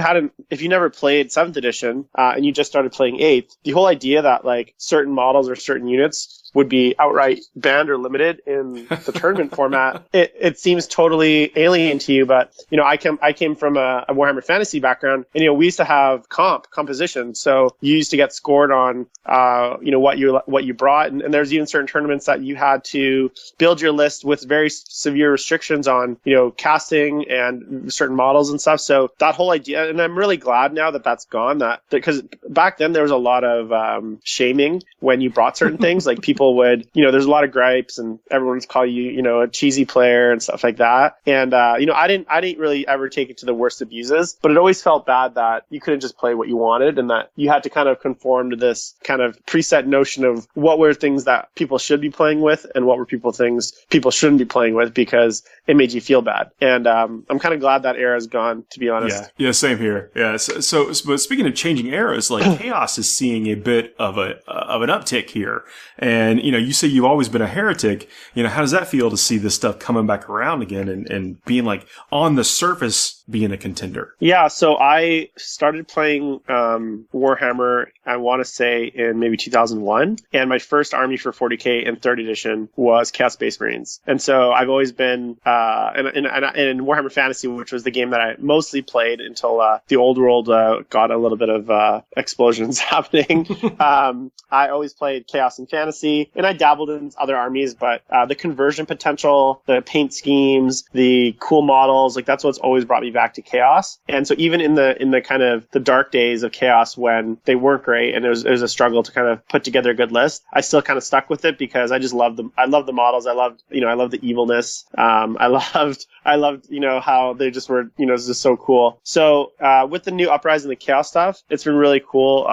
Speaker 5: never played 7th edition and you just started playing 8th, the whole idea that like certain models or certain units would be outright banned or limited in the tournament format, it seems totally alien to you. But I came from a Warhammer Fantasy background, and we used to have composition, so you used to get scored on what you brought, and there's even certain tournaments that you had to build your list with very severe restrictions on casting and certain models and stuff. So that whole idea, and I'm really glad now that that's gone, because back then there was a lot of shaming when you brought certain things. Like people would, there's a lot of gripes, and everyone would call you, a cheesy player and stuff like that. And I didn't really ever take it to the worst abuses, but it always felt bad that you couldn't just play what you wanted, and that you had to kind of conform to this kind of preset notion of what were things that people should be playing with and what were things people shouldn't be playing with, because it made you feel bad. And I'm kind of glad that era is gone, to be honest.
Speaker 2: Yeah, same here. Yeah. So but speaking of changing eras, like Chaos is seeing a bit of an uptick here. And, you say you've always been a heretic. How does that feel to see this stuff coming back around again and being like on the surface being a contender? Yeah.
Speaker 5: So I started playing Warhammer, I want to say in maybe 2001. And my first army for 40k in 3rd edition was Chaos Space Marines. And so I've always been, in Warhammer Fantasy, which was the game that I mostly played until the old world got a little bit of explosions happening. I always played Chaos and Fantasy, and I dabbled in other armies, but the conversion potential, the paint schemes, the cool models, like that's what's always brought me back to Chaos. And so even in the kind of the dark days of Chaos when they weren't great and it was a struggle to kind of put together a good list, I still kind of stuck with it because I just loved them. I love the models. I loved the evilness. I loved how they just were, it's just so cool. So with the new Uprising and the Chaos stuff, it's been really cool.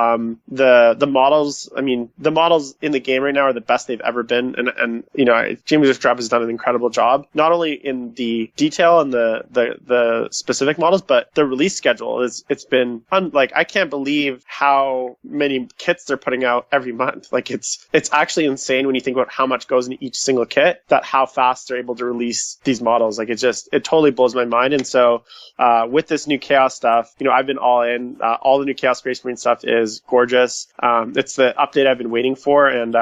Speaker 5: The models, the models in the game right now are the best they've ever been, and James Strap has done an incredible job, not only in the detail and the specific models, but the release schedule it's been I can't believe how many kits they're putting out every month. Like it's actually insane when you think about how much goes into each single kit, that how fast they're able to release these models. Like it totally blows my mind. And so with this new Chaos stuff, I've been all in. All the new Chaos Space Marine stuff is gorgeous. It's the update I've been waiting for, and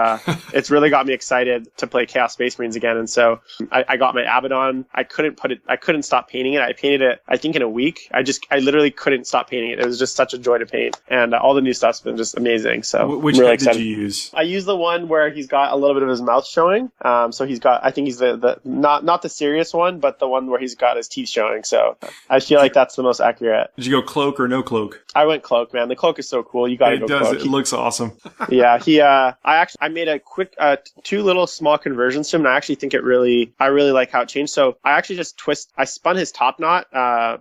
Speaker 5: it's really got me excited to play Chaos Space Marines again. And so I got my Abaddon. I couldn't stop painting it. I painted it, I think, in a week. I literally couldn't stop painting it. It was just such a joy to paint, and all the new stuff's been just amazing. So
Speaker 2: which
Speaker 5: really
Speaker 2: head did you use?
Speaker 5: I used the one where he's got a little bit of his mouth showing. So he's got, I think he's the not the serious one, but the one where he's got his teeth showing. So I feel like that's the most accurate.
Speaker 2: Did you go cloak or no cloak?
Speaker 5: I went cloak, man. The cloak is so cool. You gotta go cloak.
Speaker 2: It looks awesome.
Speaker 5: Yeah, I made a quick 2 little small conversions to him, and I actually think I really like how it changed. So I actually just I spun his top knot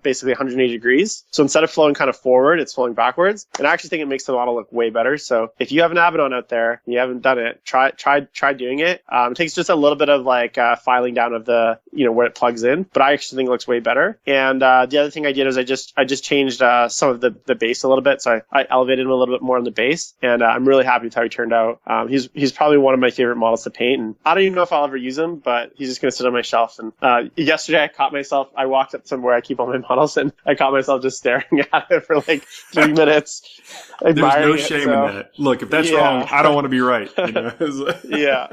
Speaker 5: basically 180 degrees. So instead of flowing kind of forward, it's flowing backwards. And I actually think it makes the model look way better. So if you have an Abaddon out there and you haven't done it, try doing it. It takes just a little bit of filing down of the where it plugs in, but I actually think it looks way better. And the other thing I did is I just changed some of the base a little bit. So I elevated him a little bit more on the base, and I'm really happy with how he turned out. He's probably one of my favorite models to paint, and I don't even know if I'll ever use him, but he's just going to sit on my shelf. And yesterday I walked up somewhere I keep all my models, and I caught myself just staring at it for 3 minutes.
Speaker 2: There's no no shame in that. Look, if that's wrong, I don't want to be right. You know?
Speaker 5: Yeah.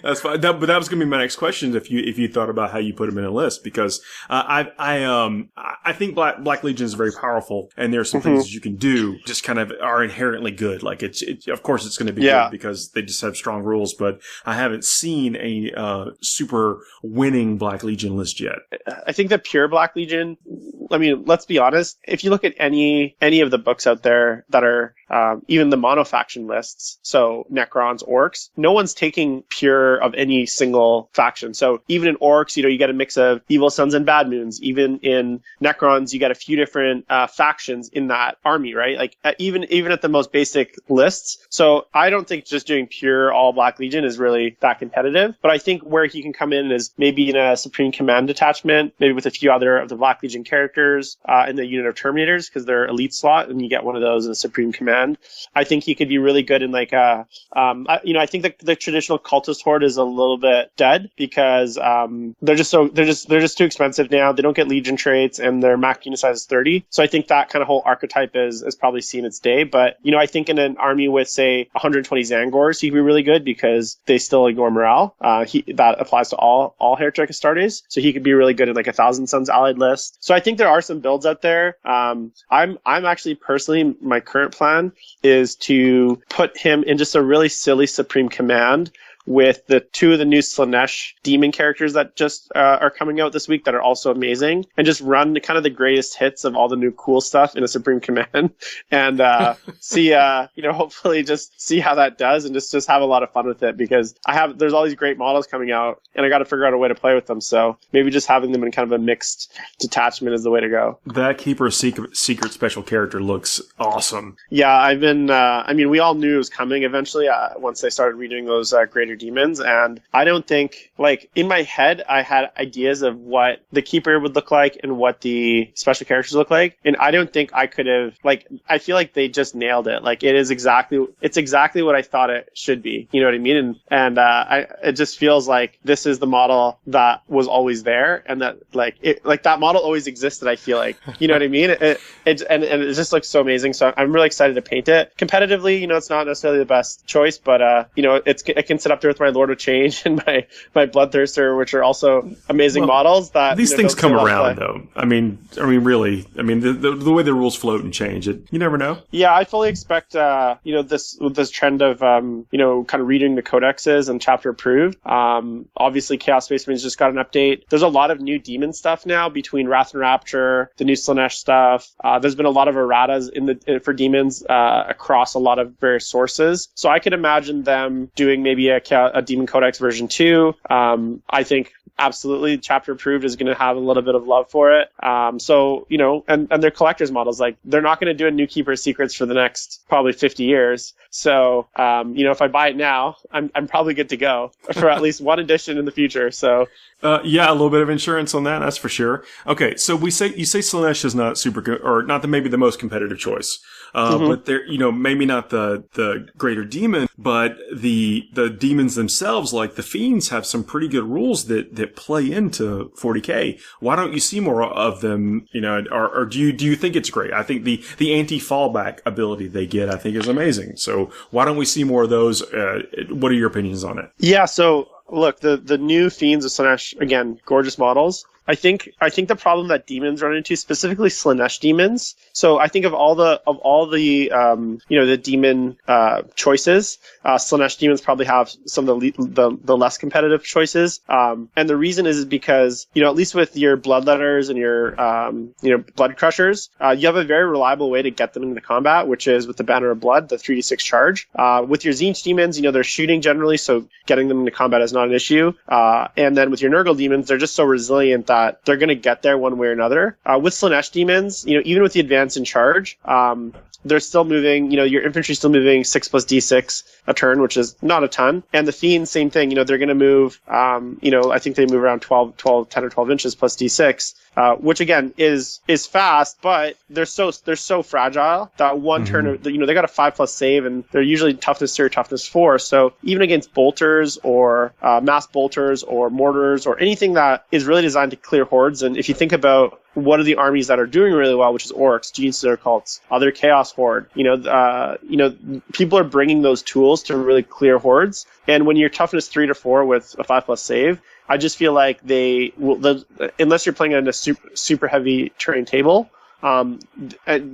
Speaker 2: That's fine. But that was going to be my next question. If you thought about how you put them in a list, because I think Black Legion is very powerful, and there are some things that you can do just kind of are inherently good. Like it's of course it's going to be good because they just have strong rules. But I haven't seen a super winning Black Legion list yet.
Speaker 5: I think the pure Black Legion, I mean, let's be honest, if you look at any of the books out there that are even the mono-faction lists, so Necrons, Orcs, no one's taking pure of any single faction. So even in Orcs, you get a mix of Evil Sons and Bad Moons. Even in Necrons, you get a few different factions in that army, right? Like even at the most basic lists. So I don't think just doing pure all Black Legion is really that competitive. But I think where he can come in is maybe in a Supreme Command detachment, maybe with a few other of the Black Legion characters in the unit of Terminators, because they're elite slot, and you get one of those in a Supreme Command. I think he could be really good in like I think the traditional cultist horde is a little bit dead because they're just too expensive now. They don't get Legion traits, and their max unit size is 30. So I think that kind of whole archetype is probably seen its day. But I think in an army with say 120 Zangors, he could be really good because they still ignore morale. That applies to all Heretic Astartes. So he could be really good in like a Thousand Sons allied list. So I think there are some builds out there. I'm actually personally, my current plan is to put him in just a really silly Supreme Command with the two of the new Slaanesh demon characters that just are coming out this week that are also amazing, and just run kind of the greatest hits of all the new cool stuff in a Supreme Command and see, hopefully just see how that does and just have a lot of fun with it, because there's all these great models coming out and I got to figure out a way to play with them. So maybe just having them in kind of a mixed detachment is the way to go.
Speaker 2: That Keeper Secret special character looks awesome.
Speaker 5: Yeah, I've been, we all knew it was coming eventually once they started redoing those greater demons, and I don't think, like, in my head I had ideas of what the Keeper would look like and what the special characters look like, and I don't think I could have, like, I feel like they just nailed it. Like, it's exactly what I thought it should be, you know what I mean? And it just feels like this is the model that was always there, and that that model always existed, I feel like, you know what I mean? And it just looks so amazing, so I'm really excited to paint it. Competitively, it's not necessarily the best choice, but it can sit up there with my Lord of Change and my Bloodthirster, which are also amazing models. That
Speaker 2: these things come around, though. I mean, really. I mean, the way the rules float and change, you never know.
Speaker 5: Yeah, I fully expect this trend of kind of reading the codexes and chapter approved. Obviously, Chaos Space Marines just got an update. There's a lot of new demon stuff now between Wrath and Rapture, the new Slaanesh stuff. There's been a lot of erratas for demons across a lot of various sources. So I could imagine them doing maybe a Demon Codex version 2. I think absolutely chapter approved is going to have a little bit of love for it. So, and they're collector's models. Like, they're not going to do a new Keeper Secrets for the next probably 50 years. So, if I buy it now, I'm probably good to go for at least one edition in the future. So,
Speaker 2: a little bit of insurance on that, that's for sure. Okay, so you say Slaanesh is not or not maybe the most competitive choice. But they're, maybe not the greater demon, but the demons themselves, like the Fiends, have some pretty good rules that play into 40k. Why don't you see more of them? Or do you think it's great? I think the anti-fallback ability they get, I think, is amazing. So why don't we see more of those? What are your opinions on it?
Speaker 5: Yeah. So look, the new Fiends of Slaanesh, again, gorgeous models. I think the problem that demons run into, specifically Slaanesh demons. So I think of all the the demon choices, Slaanesh demons probably have some of the less competitive choices. And the reason is because at least with your Bloodletters and your Blood Crushers, you have a very reliable way to get them into combat, which is with the Banner of Blood, the 3d6 charge. With your Tzeentch demons, they're shooting generally, so getting them into combat is not an issue. And then with your Nurgle demons, they're just so resilient that they're going to get there one way or another. With Slaanesh demons, even with the advance in charge, they're still moving, your infantry's still moving 6+d6 a turn, which is not a ton. And the Fiends, same thing, they're going to move, I think they move around 10 or 12 inches plus d6, which again is fast, but they're so fragile that one turn, they got a 5+ save, and they're usually toughness 3 or toughness 4. So even against bolters or mass bolters or mortars or anything that is really designed to clear hordes, and if you think about what are the armies that are doing really well, which is orcs, gene stealer cults, other chaos horde. People are bringing those tools to really clear hordes. And when you're toughness 3 to 4 with a 5+ save, I just feel like unless you're playing on a super heavy terrain table,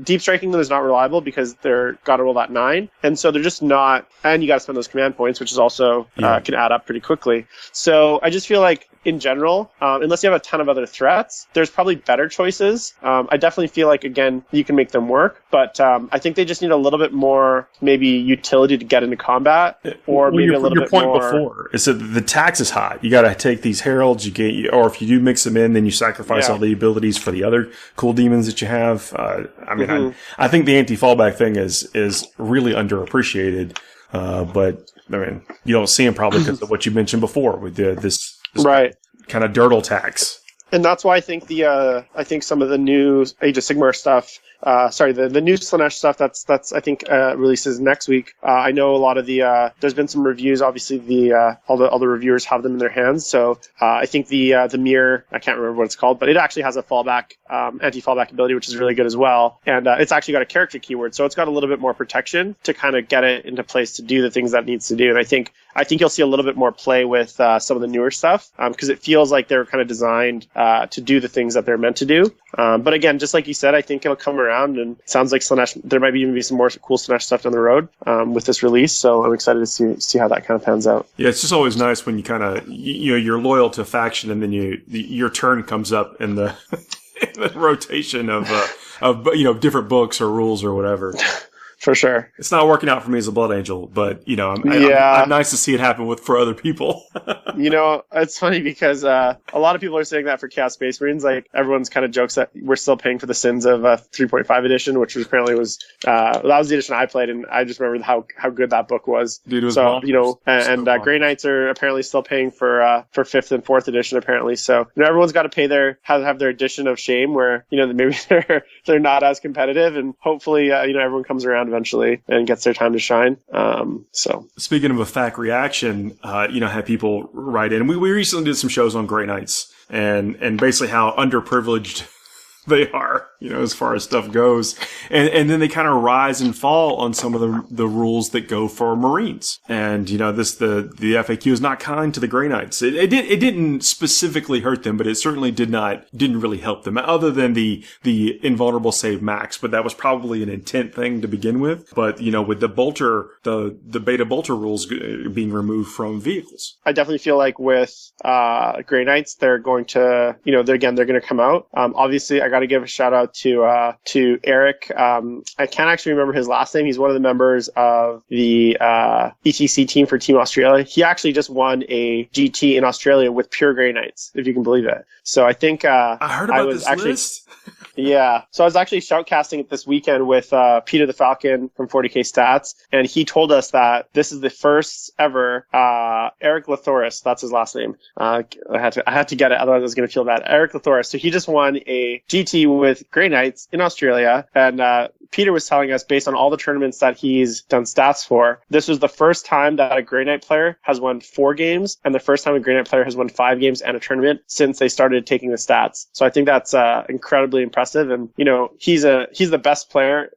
Speaker 5: deep striking them is not reliable because they're got to roll that 9, and so they're just not. And you got to spend those command points, which is also can add up pretty quickly. So I just feel like, in general, unless you have a ton of other threats, there's probably better choices. I definitely feel like, again, you can make them work, but I think they just need a little bit more, maybe, utility to get into combat, or maybe a little bit more.
Speaker 2: Your point before is that the tax is high. You got to take these heralds, or if you do mix them in, then you sacrifice all the abilities for the other cool demons that you have. I think the anti-fallback thing is really underappreciated, but I mean, you don't see them probably because of what you mentioned before with this
Speaker 5: right
Speaker 2: kind of dirtle tax.
Speaker 5: And that's why I think some of the new Age of Sigmar stuff, the new Slaanesh stuff that's I think releases next week. I know a lot of there's been some reviews. Obviously, all the reviewers have them in their hands. So I think the mirror, I can't remember what it's called, but it actually has a anti-fallback ability, which is really good as well. And it's actually got a character keyword, so it's got a little bit more protection to kind of get it into place to do the things that it needs to do. And I think you'll see a little bit more play with some of the newer stuff because it feels like they're kind of designed to do the things that they're meant to do. But again, just like you said, I think it'll come around, and it sounds like Slaanesh, there might even be some more cool Slaanesh stuff down the road with this release. So I'm excited to see how that kind of pans out. Yeah,
Speaker 2: it's just always nice when you kind of you're loyal to a faction, and then your turn comes up in the, in the rotation of different books or rules or whatever.
Speaker 5: For sure.
Speaker 2: It's not working out for me as a Blood Angel, but, I'm nice to see it happen for other people.
Speaker 5: It's funny because a lot of people are saying that for Chaos Space Marines. Like, everyone's kind of jokes that we're still paying for the sins of 3.5 edition, which apparently was that was the edition I played, and I just remember how good that book was.
Speaker 2: Dude, it was
Speaker 5: and Grey Knights are apparently still paying for 5th and 4th edition, apparently. So, everyone's got to pay have their edition of shame where, maybe they're not as competitive, and hopefully, everyone comes around eventually and gets their time to shine. So
Speaker 2: speaking of a FAQ reaction, had people write in. We recently did some shows on Grey Knights and basically how underprivileged they are, as far as stuff goes. And then they kind of rise and fall on some of the rules that go for Marines. And, the FAQ is not kind to the Grey Knights. It didn't specifically hurt them, but it certainly didn't really help them, other than the invulnerable save max. But that was probably an intent thing to begin with. But, with the bolter, the beta bolter rules being removed from vehicles.
Speaker 5: I definitely feel like with Grey Knights, they're going to, they're going to come out. Obviously, I got to give a shout out to Eric. I can't actually remember his last name. He's one of the members of the ETC team for Team Australia. He actually just won a GT in Australia with pure Grey Knights, if you can believe it. So I think
Speaker 2: I heard about this list.
Speaker 5: Yeah. So I was actually shoutcasting it this weekend with Peter the Falcon from 40k Stats, and he told us that this is the first ever Eric Lathoris, that's his last name. I had to get it, otherwise I was going to feel bad. Eric Lathoris. So he just won a GT with Grey Knights in Australia, and Peter was telling us, based on all the tournaments that he's done stats for, this was the first time that a Grey Knight player has won 4 games, and the first time a Grey Knight player has won 5 games and a tournament since they started taking the stats. So I think that's incredibly impressive. And he's the best player.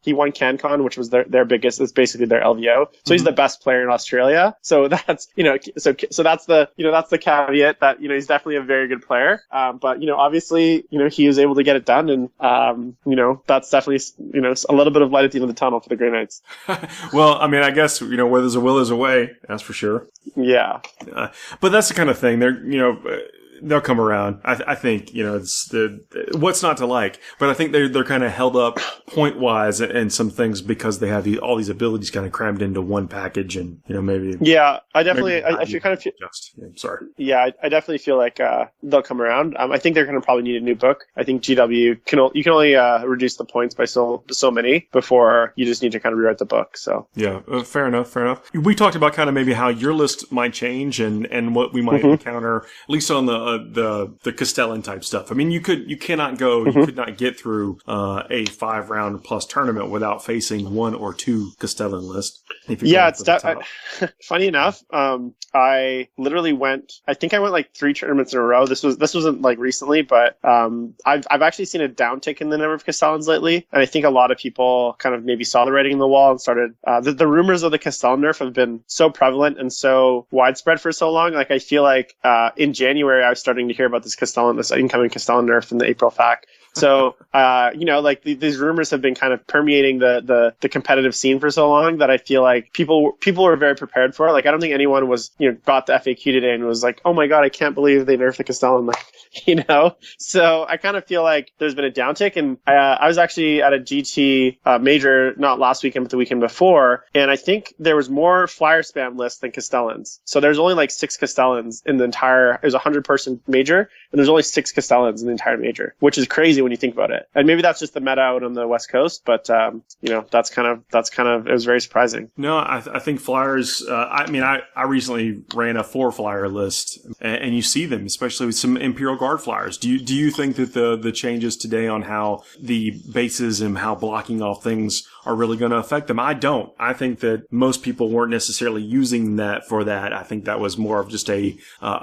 Speaker 5: He won CanCon, which was their biggest. It's basically their LVO. So he's the best player in Australia. So that's so that's the caveat that he's definitely a very good player. But obviously he was able to get it done, and that's definitely a little bit of light at the end of the tunnel for the Grey Knights.
Speaker 2: Well, I mean, I guess where there's a will, there's a way. That's for sure.
Speaker 5: Yeah.
Speaker 2: But that's the kind of thing. They'll come around. I think, it's what's not to like, but I think they're kind of held up point wise and some things because they have all these abilities kind of crammed into one package, and, maybe.
Speaker 5: Yeah, I definitely, I kind of feel,
Speaker 2: sorry.
Speaker 5: Yeah, I definitely feel like, they'll come around. I think they're going to probably need a new book. I think GW you can only, reduce the points by so many before you just need to kind of rewrite the book. So.
Speaker 2: Yeah, fair enough. We talked about kind of maybe how your list might change and what we might encounter, at least on the the Castellan type stuff. I mean, you could not get through a 5-round plus tournament without facing 1 or 2 Castellan lists.
Speaker 5: Yeah, it's funny enough. I literally I think I went like 3 tournaments in a row. This wasn't like recently, but I've actually seen a downtick in the number of Castellans lately, and I think a lot of people kind of maybe saw the writing on the wall and started. The rumors of the Castellan nerf have been so prevalent and so widespread for so long. Like I feel like in January I was starting to hear about this incoming Castellan nerf in the April FAQ. So, like these rumors have been kind of permeating the competitive scene for so long that I feel like people were very prepared for it. Like, I don't think anyone was, got the FAQ today and was like, oh my God, I can't believe they nerfed the Castellan. So I kind of feel like there's been a downtick. And I was actually at a GT major, not last weekend, but the weekend before. And I think there was more flyer spam lists than Castellans. So there's only like 6 Castellans in the entire, it was a 100-person major, and there's only 6 Castellans in the entire major, which is crazy when you think about it. And maybe that's just the meta out on the West Coast, but that's kind of it was very surprising.
Speaker 2: No, I think flyers. I recently ran a 4-flyer list, and you see them, especially with some Imperial Guard flyers. Do you think that the changes today on how the bases and how blocking off things are really going to affect them? I don't. I think that most people weren't necessarily using that for that. I think that was more of just a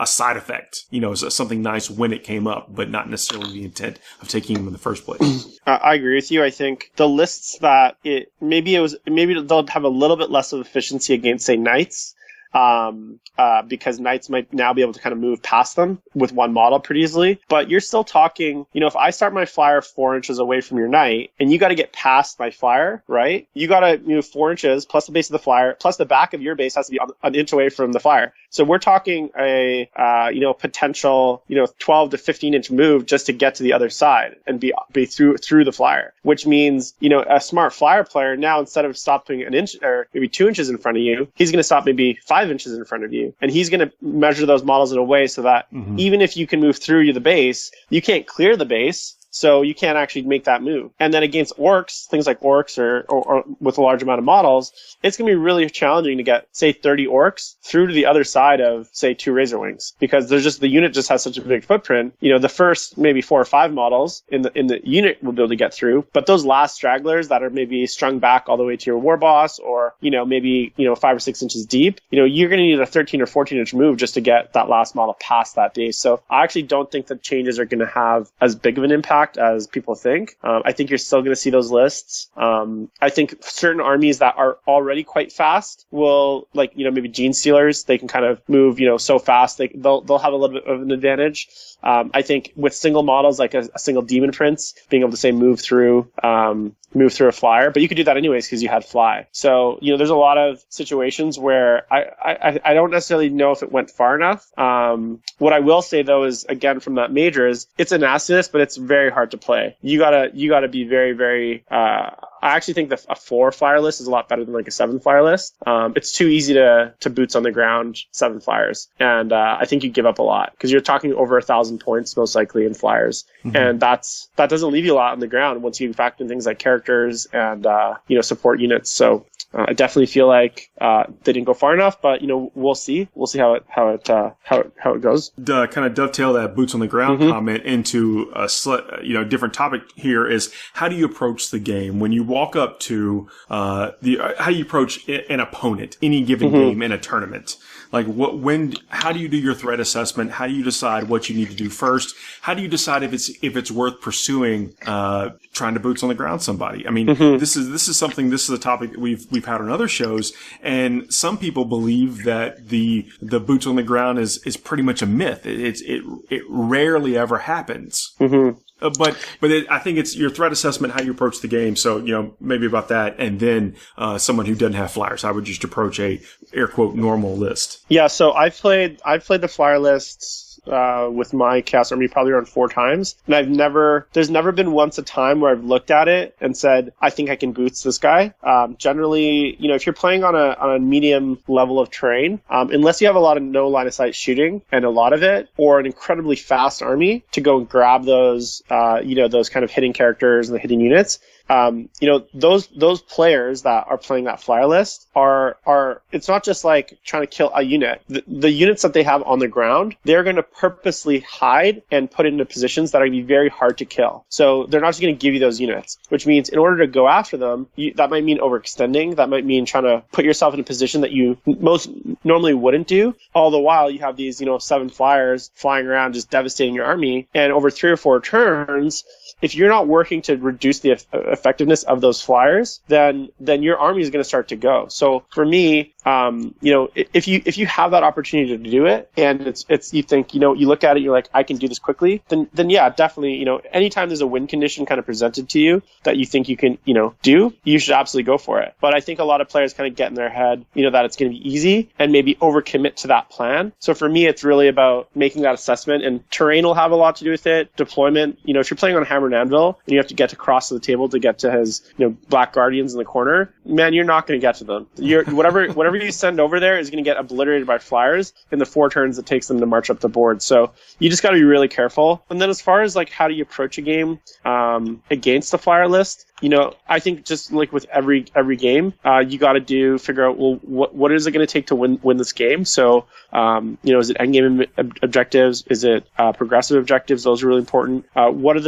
Speaker 2: side effect, something nice when it came up, but not necessarily the intent of taking them in the first place.
Speaker 5: I agree with you. I think the lists that maybe they'll have a little bit less of efficiency against, say, Knights. Because Knights might now be able to kind of move past them with one model pretty easily. But you're still talking, if I start my flyer 4 inches away from your Knight, and you got to get past my flyer, right? You got to move 4 inches plus the base of the flyer, plus the back of your base has to be an inch away from the flyer. So we're talking a potential 12 to 15 inch move just to get to the other side and be through the flyer, which means a smart flyer player now, instead of stopping an inch or maybe 2 inches in front of you, he's going to stop maybe 5 inches in front of you, and he's going to measure those models in a way so that even if you can move through the base, you can't clear the base. So you can't actually make that move. And then against orcs, things like orcs or with a large amount of models, it's going to be really challenging to get, say, 30 orcs through to the other side of, say, 2 Razor Wings, because the unit just has such a big footprint. The first maybe 4 or 5 models in the unit will be able to get through, but those last stragglers that are maybe strung back all the way to your war boss, or maybe 5 or 6 inches deep, you're going to need a 13 or 14 inch move just to get that last model past that base. So I actually don't think that changes are going to have as big of an impact as people think. I think you're still going to see those lists. I think certain armies that are already quite fast will, maybe Gene Stealers, they can kind of move, so fast they'll have a little bit of an advantage. I think with single models, like a single Demon Prince, being able to say move through a flyer, but you could do that anyways because you had fly. So, there's a lot of situations where I don't necessarily know if it went far enough. What I will say though is, again, from that major, is it's a nastiness, but it's very hard to play. You gotta be very, very, I actually think that a 4 flyer list is a lot better than like a 7 flyer list. It's too easy to boots on the ground 7 flyers. And, I think you give up a lot because you're talking over 1,000 points most likely in flyers. And that doesn't leave you a lot on the ground once you factor in things like characters and, support units. So, I definitely feel like they didn't go far enough, but we'll see. We'll see how it goes. To
Speaker 2: kind of dovetail that boots on the ground comment into a different topic here is, how do you approach the game when you walk up to how do you approach an opponent, any given game in a tournament? Like how do you do your threat assessment? How do you decide what you need to do first? How do you decide if it's worth pursuing trying to boots on the ground somebody? I mean, this is a topic that we've had on other shows, and some people believe that the boots on the ground is pretty much a myth. It rarely ever happens. But I think it's your threat assessment, how you approach the game. So, maybe about that. And then, someone who doesn't have flyers, I would just approach a air quote normal list.
Speaker 5: Yeah. So I've played the flyer lists, with my Chaos Army probably around 4 times. And there's never been once a time where I've looked at it and said, I think I can boots this guy. Generally, if you're playing on a medium level of terrain, unless you have a lot of no line of sight shooting and a lot of it, or an incredibly fast army to go and grab those, those kind of hitting characters and the hitting units, those players that are playing that flyer list are it's not just like trying to kill a unit. The units that they have on the ground, they're going to purposely hide and put into positions that are going to be very hard to kill. So they're not just going to give you those units, which means in order to go after them, that might mean overextending. That might mean trying to put yourself in a position that you most normally wouldn't do. All the while you have these, 7 flyers flying around just devastating your army. And over 3 or 4 turns, if you're not working to reduce the effectiveness of those flyers, then your army is going to start to go. So for me, if you have that opportunity to do it, and it's you think, you look at it, you're like, I can do this quickly, then yeah, definitely, anytime there's a win condition kind of presented to you that you think you can, do, you should absolutely go for it. But I think a lot of players kind of get in their head, that it's going to be easy and maybe overcommit to that plan. So for me, it's really about making that assessment, and terrain will have a lot to do with it. Deployment, if you're playing on Hammer and Anvil and you have to get across to the table to get to his, Black Guardians in the corner, man, you're not going to get to them. Whatever you send over there is going to get obliterated by flyers in the 4 turns it takes them to march up the board. So you just got to be really careful. And then as far as like how do you approach a game against the flyer list, I think just like with every game, you got to figure out, well, what is it going to take to win this game? So, is it endgame objectives? Is it progressive objectives? Those are really important. What are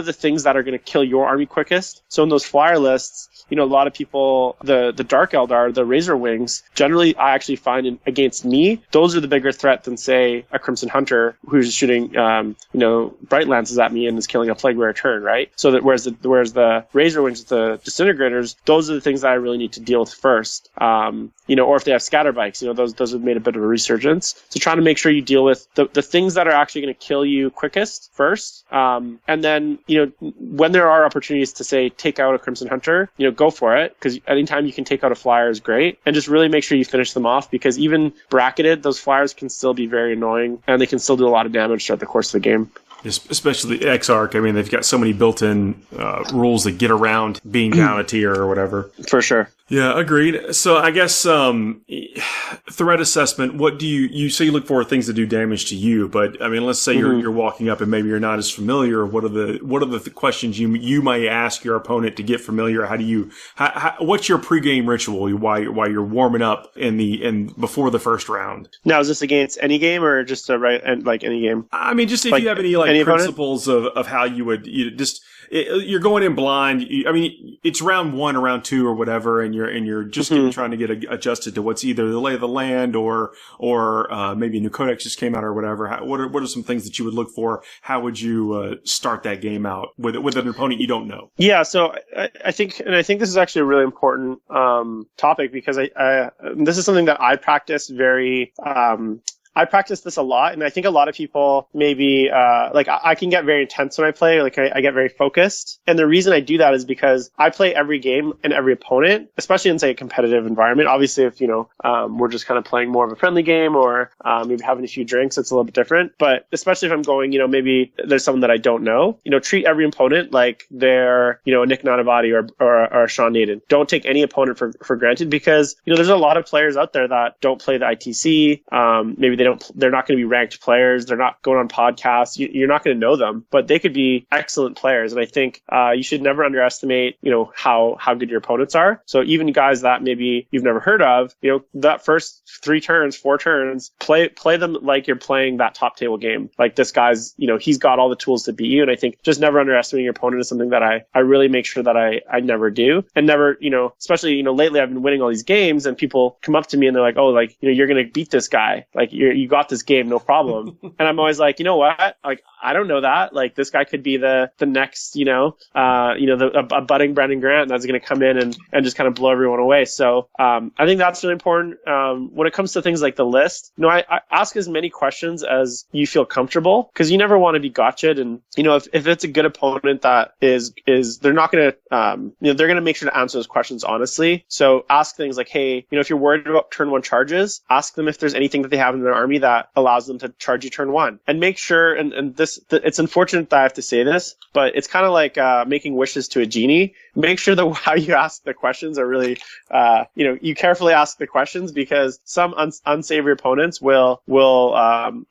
Speaker 5: the things that are going to kill your army quickest? So in those flyer lists, a lot of people, the Dark Eldar, the Razor Wings, generally I actually find against me, those are the bigger threat than, say, a Crimson Hunter who's shooting, bright lances at me and is killing a Plague Bearer turn, right? So that whereas the Razor Wings, the Disintegrators, those are the things that I really need to deal with first. Or if they have scatter bikes, those have made a bit of a resurgence. So trying to make sure you deal with the things that are actually going to kill you quickest first. And then, when there are opportunities to, say, take out a Crimson Hunter, go for it, because anytime you can take out a flyer is great. And just really make sure you finish them off, because even bracketed, those flyers can still be very annoying and they can still do a lot of damage throughout the course of the game.
Speaker 2: Especially the X-Arc. I mean, they've got so many built-in rules that get around being down a tier or whatever.
Speaker 5: For sure.
Speaker 2: Yeah, agreed. So I guess threat assessment, what do you say you look for things that do damage to you, but I mean, let's say you're walking up and maybe you're not as familiar. What are the questions you might ask your opponent to get familiar? What's your pregame ritual while you're warming up before the first round?
Speaker 5: Now, is this against any game or just like any game?
Speaker 2: I mean, just if you have any principles of how you're going in blind. It's round 1 or round 2 or whatever, and you're just trying to get adjusted to what's either the lay of the land or maybe a new codex just came out or whatever. What are some things that you would look for? How would you start that game out with an opponent you don't know? Yeah,
Speaker 5: so I think this is actually a really important topic, because this is something that I practice I practice this a lot, and I think a lot of people maybe, I can get very intense when I play, I get very focused. And the reason I do that is because I play every game and every opponent, especially in, say, a competitive environment. Obviously, if, we're just kind of playing more of a friendly game or maybe having a few drinks, it's a little bit different. But especially if I'm going, maybe there's someone that I don't know, treat every opponent like they're, a Nick Nanavati or a Sean Naden. Don't take any opponent for granted, because, there's a lot of players out there that don't play the ITC. Maybe they're not going to be ranked players. They're not going on podcasts. You're not going to know them, but they could be excellent players. And I think you should never underestimate, how good your opponents are. So even guys that maybe you've never heard of, that first 3 turns, 4 turns, play them like you're playing that top table game. Like, this guy's, he's got all the tools to beat you. And I think just never underestimating your opponent is something that I really make sure that I never do. And never, especially, lately I've been winning all these games and people come up to me and they're like, oh, like, you're going to beat this guy. Like, you got this game, no problem. And I'm always like, you know what? Like, I don't know that. Like, this guy could be the next, a budding Brendan Grant that's going to come in and just kind of blow everyone away. So, I think that's really important. When it comes to things like the list, I ask as many questions as you feel comfortable, because you never want to be gotcha'd. And, if it's a good opponent that is they're not going to, they're going to make sure to answer those questions honestly. So ask things like, hey, if you're worried about turn 1 charges, ask them if there's anything that they have in their army that allows them to charge you turn 1. And make sure, and it's unfortunate that I have to say this, but it's kind of like making wishes to a genie. make sure that how you ask the questions are really, you carefully ask the questions, because some unsavory opponents will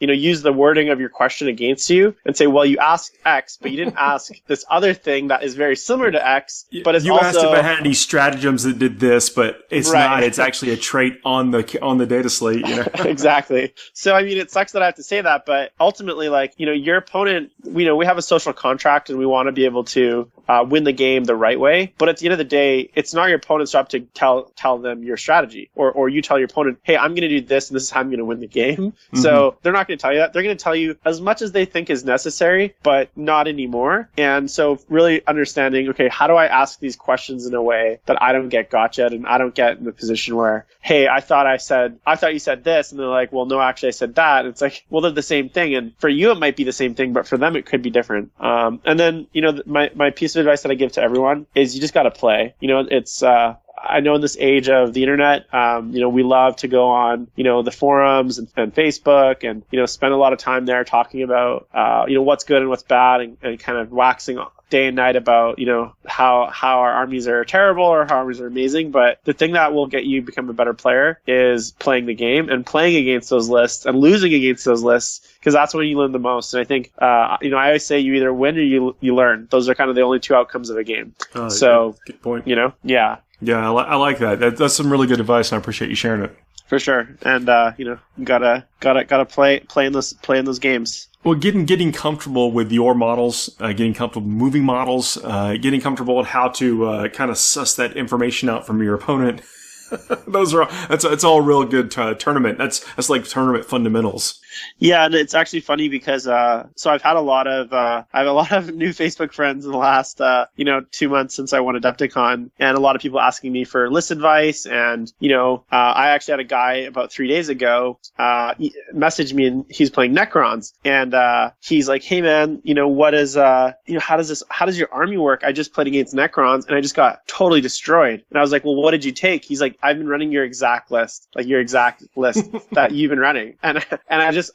Speaker 5: use the wording of your question against you and say, well, you asked X, but you didn't ask this other thing that is very similar to X, but it's
Speaker 2: you
Speaker 5: also...
Speaker 2: asked if I had any stratagems that did this, but it's
Speaker 5: Right.
Speaker 2: not. It's actually a trait on the data slate.
Speaker 5: Exactly. So, I mean, it sucks that I have to say that, but ultimately, your opponent, we have a social contract and we want to be able to win the game the right way. But at the end of the day, it's not your opponent's job to tell them your strategy, or you tell your opponent, hey, I'm going to do this and this is how I'm going to win the game. Mm-hmm. So they're not going to tell you that. They're going to tell you as much as they think is necessary, but not anymore. And so really understanding, okay, how do I ask these questions in a way that I don't get gotcha'd and I don't get in the position where, hey, I thought you said this, and they're like, well, no, actually I said that. And it's like, well, they're the same thing. And for you, it might be the same thing, but for them, it could be different. And then, my piece of advice that I give to everyone is you just got to play. It's, I know in this age of the internet, we love to go on, the forums and Facebook and, spend a lot of time there talking about, what's good and what's bad, and kind of waxing day and night about, how our armies are terrible or how armies are amazing. But the thing that will get you become a better player is playing the game and playing against those lists and losing against those lists, because that's when you learn the most. And I think, I always say you either win or you learn. Those are kind of the only two outcomes of a game. Oh, so, good point. Yeah.
Speaker 2: Yeah, I like that. That's some really good advice, and I appreciate you sharing it.
Speaker 5: For sure. And gotta play in those games.
Speaker 2: Well, getting comfortable with your models, getting comfortable moving models, getting comfortable with how to kind of suss that information out from your opponent. That's all real good tournament. That's like tournament fundamentals.
Speaker 5: Yeah, and it's actually funny because so I've had a lot of new Facebook friends in the last 2 months since I won Adepticon, and a lot of people asking me for list advice. And I actually had a guy about 3 days ago message me, and he's playing Necrons, and he's like, hey man, what is how does your army work? I just played against Necrons and I just got totally destroyed. And I was like, well, what did you take? He's like, I've been running your exact list that you've been running. And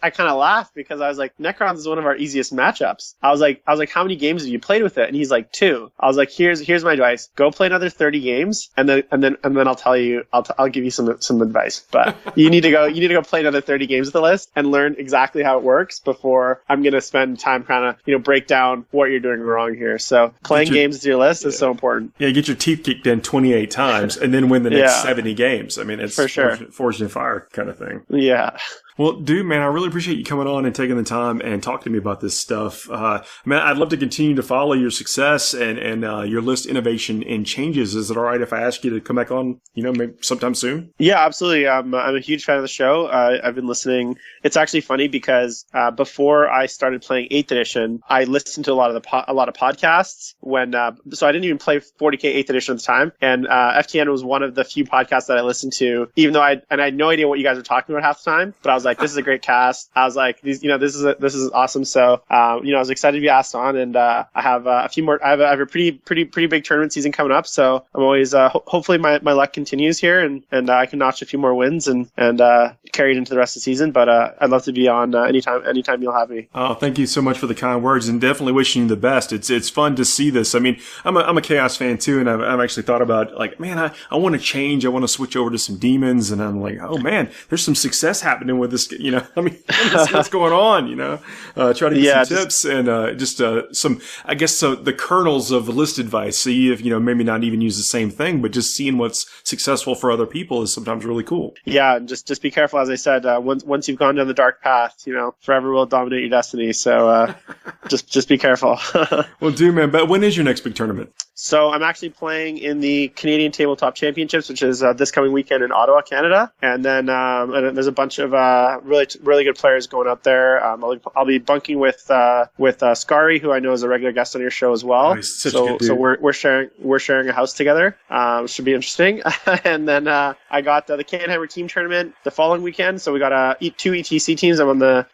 Speaker 5: I kind of laughed because I was like, Necrons is one of our easiest matchups. I was like, how many games have you played with it? And he's like, 2. I was like, here's my advice. Go play another 30 games, and then I'll tell you, I'll give you some advice. But you need to go play another 30 games with the list and learn exactly how it works before I'm going to spend time kind of, break down what you're doing wrong here. So playing games with your list is so important.
Speaker 2: Yeah, get your teeth kicked in 28 times and then win the next 70 games. I mean, it's
Speaker 5: for sure.
Speaker 2: Forged in fire kind of thing.
Speaker 5: Yeah.
Speaker 2: Well, dude, man, I really appreciate you coming on and taking the time and talking to me about this stuff. Man, I'd love to continue to follow your success and your list innovation and changes. Is it all right if I ask you to come back on, maybe sometime soon?
Speaker 5: Yeah, absolutely. I'm a huge fan of the show. I've been listening. It's actually funny because before I started playing 8th edition, I listened to a lot of podcasts so I didn't even play 40k 8th edition at the time. And FTN was one of the few podcasts that I listened to, even though I had no idea what you guys were talking about half the time. But I was like, this is a great cast. I was like, this is awesome. So, I was excited to be asked on, and I have a few more. I have a pretty big tournament season coming up. So I'm always hopefully my luck continues here, and I can notch a few more wins and carry it into the rest of the season. But I'd love to be on anytime you'll have me.
Speaker 2: Oh, thank you so much for the kind words, and definitely wishing you the best. It's fun to see this. I mean, I'm a Chaos fan too, and I've actually thought about like, man, I want to change. I want to switch over to some demons, and I'm like, oh man, there's some success happening with this. What's going on? Try to get some tips and just some, I guess, the kernels of list advice. See if maybe not even use the same thing, but just seeing what's successful for other people is sometimes really cool.
Speaker 5: Yeah, just be careful. As I said, once you've gone down the dark path, forever will dominate your destiny. So just be careful.
Speaker 2: Well, dude, man, but when is your next big tournament?
Speaker 5: So I'm actually playing in the Canadian Tabletop Championships, which is this coming weekend in Ottawa, Canada. And then there's a bunch of really good players going out there. I'll be bunking with Scary, who I know is a regular guest on your show as well. Oh, so we're sharing a house together. Should be interesting. And then I got the Canhammer team tournament the following weekend. So we got 2 ETC teams. I'm on the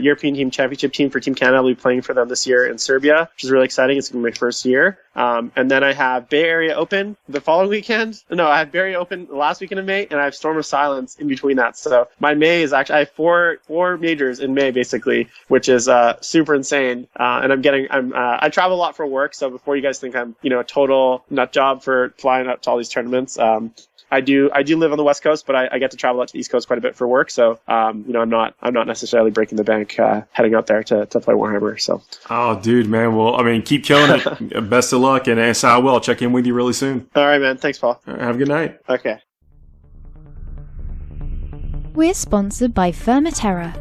Speaker 5: European Team Championship team for Team Canada. I'll be playing for them this year in Serbia, which is really exciting. It's going to be my first year. And then I have Bay Area Open the following weekend. No, I have Bay Area Open the last weekend of May, and I have Storm of Silence in between that. So my May is actually, I have four majors in May, basically, which is super insane. And I travel a lot for work, so before you guys think I'm, a total nut job for flying out to all these tournaments, I do live on the West Coast, but I get to travel out to the East Coast quite a bit for work. So, I'm not necessarily breaking the bank, heading out there to play Warhammer. So.
Speaker 2: Oh, dude, man. Well, keep killing it. Best of luck. And I will check in with you really soon.
Speaker 5: All right, man. Thanks, Paul.
Speaker 2: All right, have a good night.
Speaker 5: Okay.
Speaker 4: We're sponsored by Fermaterra.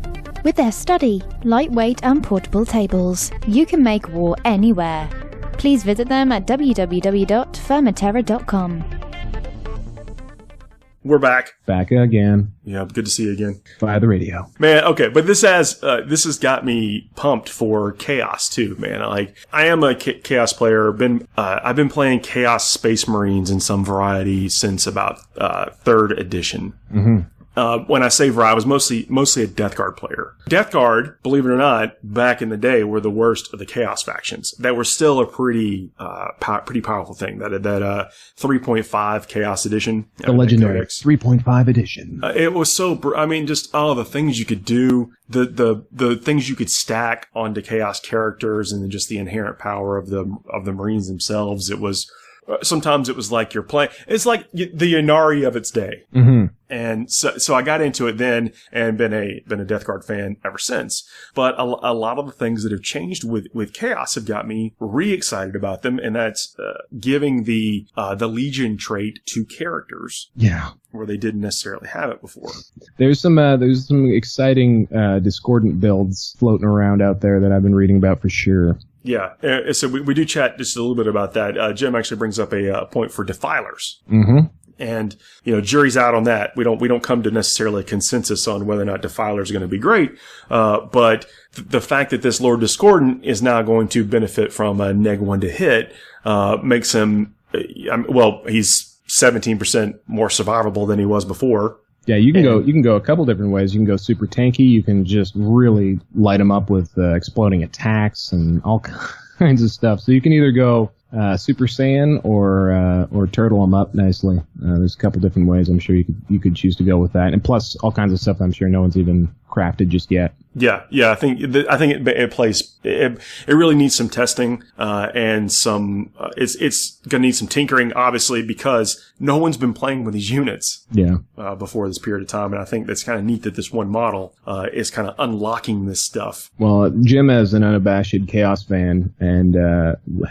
Speaker 4: With their sturdy, lightweight and portable tables, you can make war anywhere. Please visit them at www.fermaterra.com.
Speaker 2: We're back.
Speaker 3: Back again.
Speaker 2: Yeah, good to see you again.
Speaker 3: Via the radio.
Speaker 2: Man, okay, but this has got me pumped for Chaos too, man. I am a Chaos player. I've been playing Chaos Space Marines in some variety since about 3rd edition. Mm-hmm. When I say variety, I was mostly a Death Guard player. Death Guard, believe it or not, back in the day were the worst of the Chaos factions. That were still a pretty powerful thing. That 3.5 Chaos edition,
Speaker 3: the legendary 3.5 edition.
Speaker 2: It was so. Just all the things you could do, the things you could stack onto Chaos characters, and just the inherent power of the Marines themselves. It was. Sometimes it was like you're playing. It's like the Yanari of its day. Mm-hmm. And so I got into it then and been a Death Guard fan ever since. But a lot of the things that have changed with Chaos have got me re-excited about them. And that's, giving the Legion trait to characters.
Speaker 3: Yeah.
Speaker 2: Where they didn't necessarily have it before.
Speaker 3: There's some exciting, discordant builds floating around out there that I've been reading about for sure.
Speaker 2: Yeah, so we do chat just a little bit about that. Jim actually brings up a point for Defilers.
Speaker 3: Mm-hmm.
Speaker 2: And, jury's out on that. We don't come to necessarily a consensus on whether or not Defilers are going to be great. But the fact that this Lord Discordant is now going to benefit from a -1 to hit, makes him, he's 17% more survivable than he was before.
Speaker 3: Yeah, you can go a couple different ways. You can go super tanky. You can just really light them up with exploding attacks and all kinds of stuff. So you can either go Super Saiyan or turtle them up nicely. There's a couple different ways. I'm sure you could choose to go with that, and plus all kinds of stuff I'm sure no one's even crafted just yet.
Speaker 2: Yeah. I think it plays. It really needs some testing, and some. It's gonna need some tinkering, obviously, because no one's been playing with these units.
Speaker 3: Yeah.
Speaker 2: Before this period of time, and I think that's kind of neat that this one model is kind of unlocking this stuff.
Speaker 3: Well, Jim, as an unabashed Chaos fan, and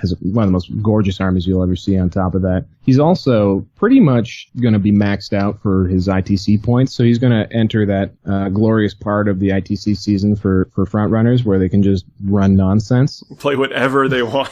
Speaker 3: has one of the most gorgeous armies you'll ever see. On top of that, he's also pretty much going to be maxed out for his ITC points, so he's going to enter that glorious part of the ITC season for front runners where they can just run nonsense,
Speaker 2: play whatever they want.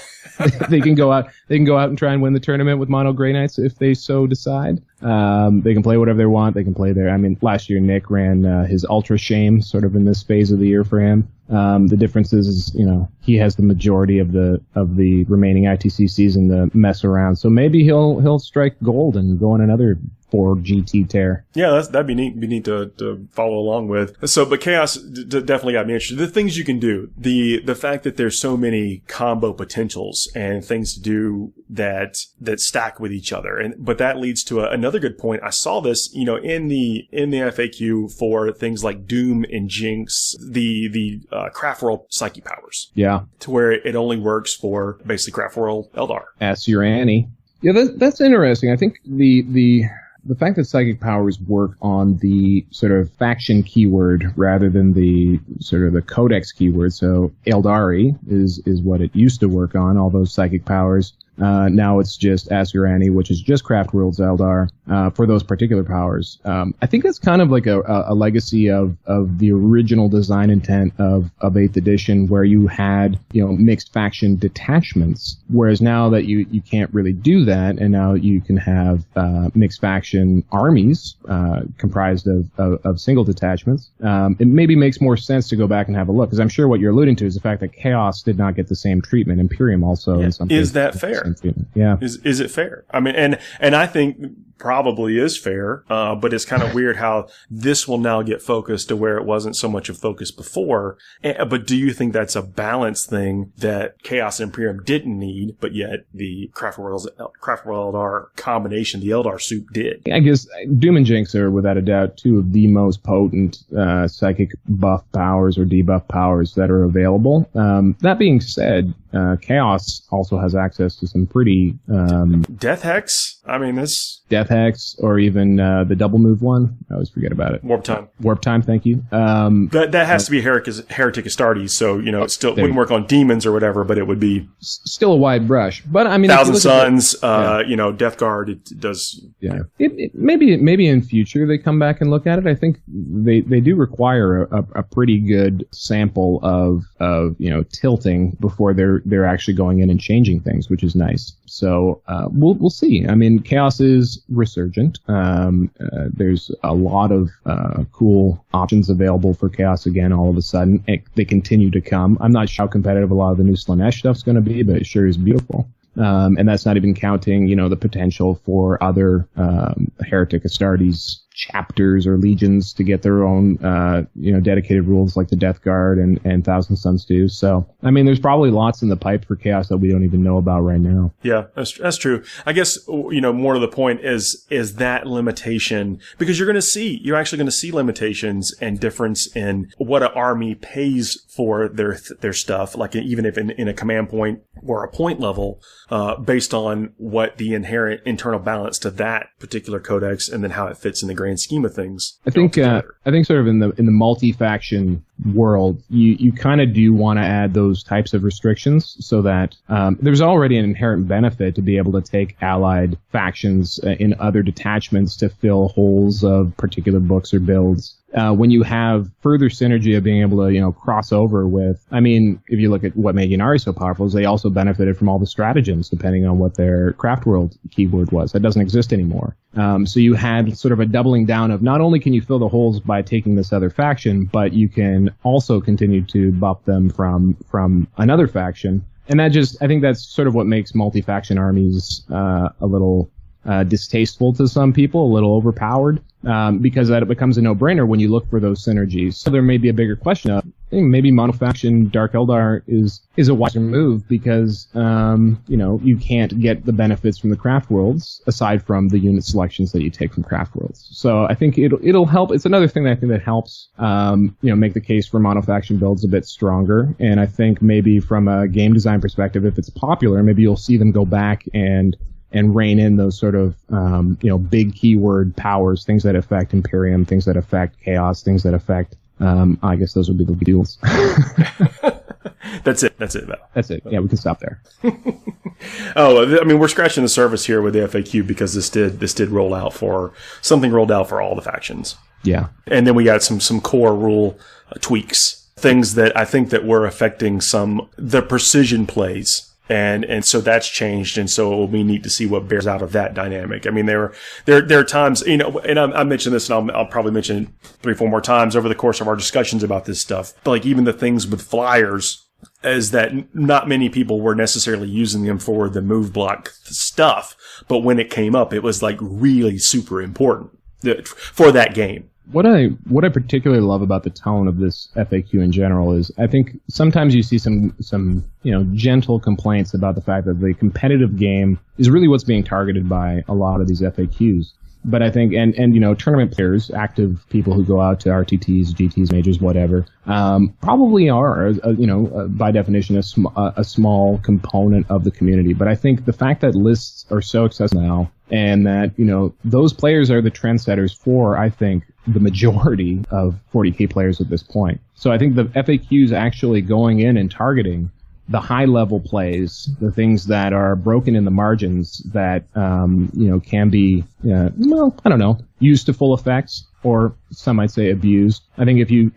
Speaker 3: They can go out and try and win the tournament with Mono Grey Knights if they so decide. They can play whatever they want. They can play last year Nick ran his Ultra Shame sort of in this phase of the year for him. The difference is, he has the majority of the remaining ITC season to mess around. So maybe he'll strike gold and go on another 4 GT tear.
Speaker 2: Yeah, that'd be neat. Be neat to follow along with. So, but Chaos definitely got me interested. The things you can do, the fact that there's so many combo potentials and things to do that stack with each other, but that leads to another good point. I saw this, in the FAQ for things like Doom and Jinx, the Craft World Psyche powers.
Speaker 3: Yeah,
Speaker 2: to where it only works for basically Craft World Eldar.
Speaker 3: Ask your Annie. Yeah, that's interesting. I think the fact that psychic powers work on the sort of faction keyword rather than the sort of the codex keyword. So Eldari is what it used to work on, all those psychic powers. Now it's just Asuryani, which is just Craft World's Eldar, for those particular powers. I think that's kind of like a legacy of the original design intent of 8th edition, where you had, mixed faction detachments. Whereas now that you can't really do that, and now you can have, mixed faction armies, comprised of single detachments. It maybe makes more sense to go back and have a look, because I'm sure what you're alluding to is the fact that Chaos did not get the same treatment. Imperium also, in some cases.
Speaker 2: Is that fair?
Speaker 3: Yeah.
Speaker 2: Is it fair? I mean, and I think probably is fair, but it's kind of weird how this will now get focused to where it wasn't so much of focus before. But do you think that's a balance thing that Chaos and Imperium didn't need, but yet the Craft World Eldar combination, the Eldar soup, did?
Speaker 3: I guess Doom and Jinx are without a doubt two of the most potent psychic buff powers or debuff powers that are available. That being said, Chaos also has access to some pretty
Speaker 2: Death Hex. I mean, this
Speaker 3: Death Hex, or even the double move one. I always forget about it.
Speaker 2: Warp Time.
Speaker 3: Warp Time. Thank you.
Speaker 2: That has to be Heretic Astartes, so it still wouldn't work on demons or whatever, but it would be
Speaker 3: still a wide brush. But I mean,
Speaker 2: Thousand Suns. Death Guard. It does.
Speaker 3: Yeah. Maybe in future they come back and look at it. I think they do require a pretty good sample of tilting before they're actually going in and changing things, which is nice. So we'll see. I mean, Chaos is resurgent. There's a lot of cool options available for Chaos again. All of a sudden, they continue to come. I'm not sure how competitive a lot of the new Slaanesh stuff's going to be, but it sure is beautiful. And that's not even counting, the potential for other Heretic Astartes chapters or legions to get their own, dedicated rules like the Death Guard and Thousand Suns do. So, I mean, there's probably lots in the pipe for Chaos that we don't even know about right now.
Speaker 2: Yeah, that's true. I guess, more to the point is that limitation, because you're actually going to see limitations and difference in what an army pays for their stuff, like even if in a command point or a point level, based on what the inherent internal balance to that particular codex and then how it fits in the grand scheme of things.
Speaker 3: I think sort of in the multi-faction world, you kind of do want to add those types of restrictions so that there's already an inherent benefit to be able to take allied factions in other detachments to fill holes of particular books or builds. When you have further synergy of being able to, cross over with, I mean, if you look at what made Ynnari so powerful, is they also benefited from all the stratagems, depending on what their Craft World keyword was. That doesn't exist anymore. So you had sort of a doubling down of not only can you fill the holes by taking this other faction, but you can also continue to buff them from another faction. And I think that's sort of what makes multi-faction armies a little distasteful to some people, a little overpowered, because that it becomes a no-brainer when you look for those synergies. So there may be a bigger question of maybe monofaction Dark Eldar is a wiser move because you can't get the benefits from the Craft Worlds aside from the unit selections that you take from Craft Worlds. So I think it'll help. It's another thing that I think that helps make the case for monofaction builds a bit stronger. And I think maybe from a game design perspective, if it's popular, maybe you'll see them go back and rein in those sort of, big keyword powers, things that affect Imperium, things that affect Chaos, things that affect, I guess those would be the deals.
Speaker 2: That's it, Val.
Speaker 3: That's it. Yeah, we can stop there.
Speaker 2: We're scratching the surface here with the FAQ because this did roll out for all the factions.
Speaker 3: Yeah.
Speaker 2: And then we got some core rule tweaks, things that I think that were affecting the precision plays. And so that's changed, and so it will be neat to see what bears out of that dynamic. I mean, there are times, and I mentioned this, and I'll probably mention it 3-4 more times over the course of our discussions about this stuff. But like even the things with flyers, is that not many people were necessarily using them for the move block stuff, but when it came up, it was like really super important for that game.
Speaker 3: What I particularly love about the tone of this FAQ in general is I think sometimes you see some gentle complaints about the fact that the competitive game is really what's being targeted by a lot of these FAQs. But I think, and tournament players, active people who go out to RTTs, GTs, majors, whatever, probably are, by definition, a small component of the community. But I think the fact that lists are so accessible now, and that, those players are the trendsetters for, I think, the majority of 40k players at this point. So I think the FAQs actually going in and targeting the high-level plays, the things that are broken in the margins that, can be, used to full effects, or some might say abused. I think if you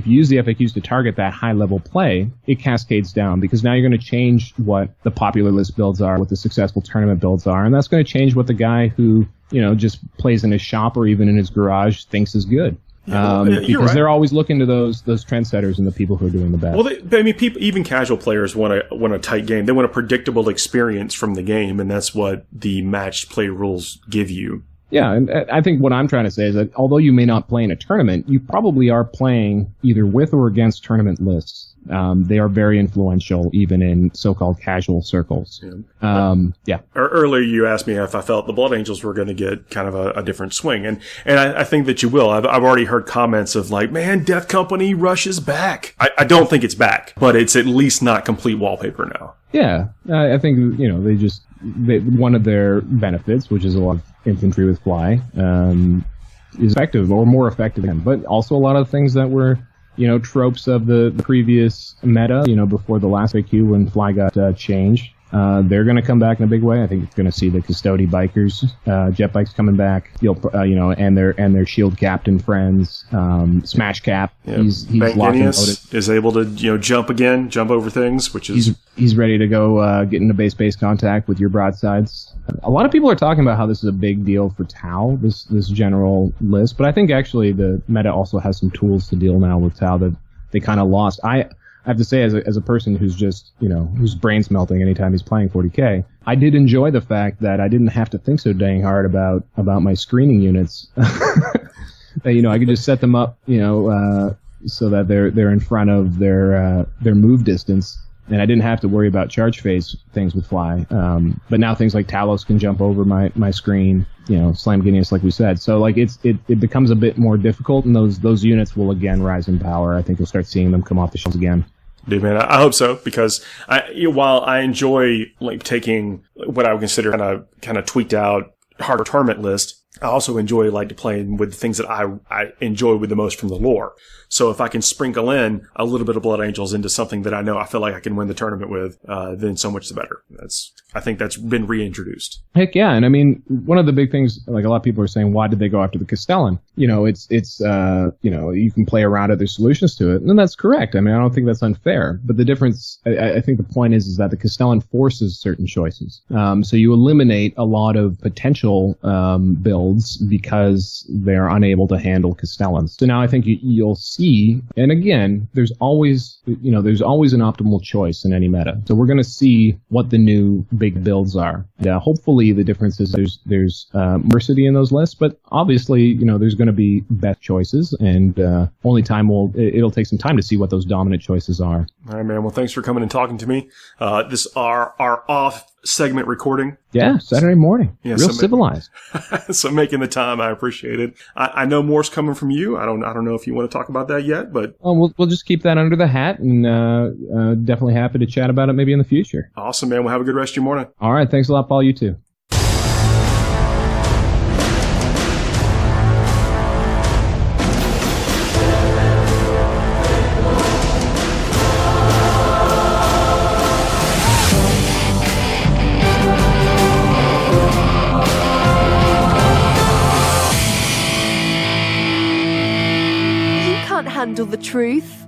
Speaker 3: use the FAQs to target that high-level play, it cascades down, because now you're going to change what the popular list builds are, what the successful tournament builds are, and that's going to change what the guy who, just plays in his shop or even in his garage thinks is good. Because right. They're always looking to those trendsetters and the people who are doing the best.
Speaker 2: Well, people, even casual players want a tight game. They want a predictable experience from the game, and that's what the matched play rules give you.
Speaker 3: Yeah, and I think what I'm trying to say is that although you may not play in a tournament, you probably are playing either with or against tournament lists. They are very influential, even in so-called casual circles.
Speaker 2: Earlier, you asked me if I felt the Blood Angels were going to get kind of a different swing, and I think that you will. I've already heard comments of like, "Man, Death Company Rush is back." I don't think it's back, but it's at least not complete wallpaper now.
Speaker 3: Yeah, I think one of their benefits, which is a lot of infantry with fly, is effective or more effective, but also a lot of things that were tropes of the previous meta, before the last AQ when fly got changed. They're going to come back in a big way. I think it's going to see the Custody bikers, jet bikes coming back. And their shield captain friends. Smash Cap, he's locked and loaded.
Speaker 2: Is able to jump over things, which is
Speaker 3: he's ready to go get into base contact with your broadsides. A lot of people are talking about how this is a big deal for Tau, this general list, but I think actually the meta also has some tools to deal now with Tau that they kind of lost. I have to say, as a person who's just, whose brain's melting anytime he's playing 40k, I did enjoy the fact that I didn't have to think so dang hard about my screening units. I could just set them up, so that they're in front of their move distance, and I didn't have to worry about charge phase things with fly. But now things like Talos can jump over my screen, Slam Guineas, like we said. So like it becomes a bit more difficult, and those units will again rise in power. I think you'll start seeing them come off the shelves again.
Speaker 2: Dude, man, I hope so, because while I enjoy like taking what I would consider kind of tweaked out harder tournament list, I also enjoy like to playing with things that I enjoy with the most from the lore. So if I can sprinkle in a little bit of Blood Angels into something that I feel like I can win the tournament with, then so much the better. I think that's been reintroduced.
Speaker 3: Heck yeah. And I mean, one of the big things, like a lot of people are saying, why did they go after the Castellan? You can play around other solutions to it. And that's correct. I mean, I don't think that's unfair. But the difference, I think the point is that the Castellan forces certain choices. So you eliminate a lot of potential builds because they're unable to handle Castellans. So now I think you'll see, and again, there's always an optimal choice in any meta. So we're going to see what the new big builds are. Hopefully the difference is there's diversity in those lists, but obviously, there's going to be best choices, and it'll take some time to see what those dominant choices are.
Speaker 2: All right, man. Well, thanks for coming and talking to me. This our off segment recording.
Speaker 3: Yeah, Saturday morning. Yeah, real civilized.
Speaker 2: So making the time, I appreciate it. I know more's coming from you. I don't know if you want to talk about that yet, but
Speaker 3: we'll just keep that under the hat, and definitely happy to chat about it maybe in the future.
Speaker 2: Awesome, man. Well, have a good rest of your morning.
Speaker 3: All right, thanks a lot, Paul. You too.
Speaker 1: Handle the truth.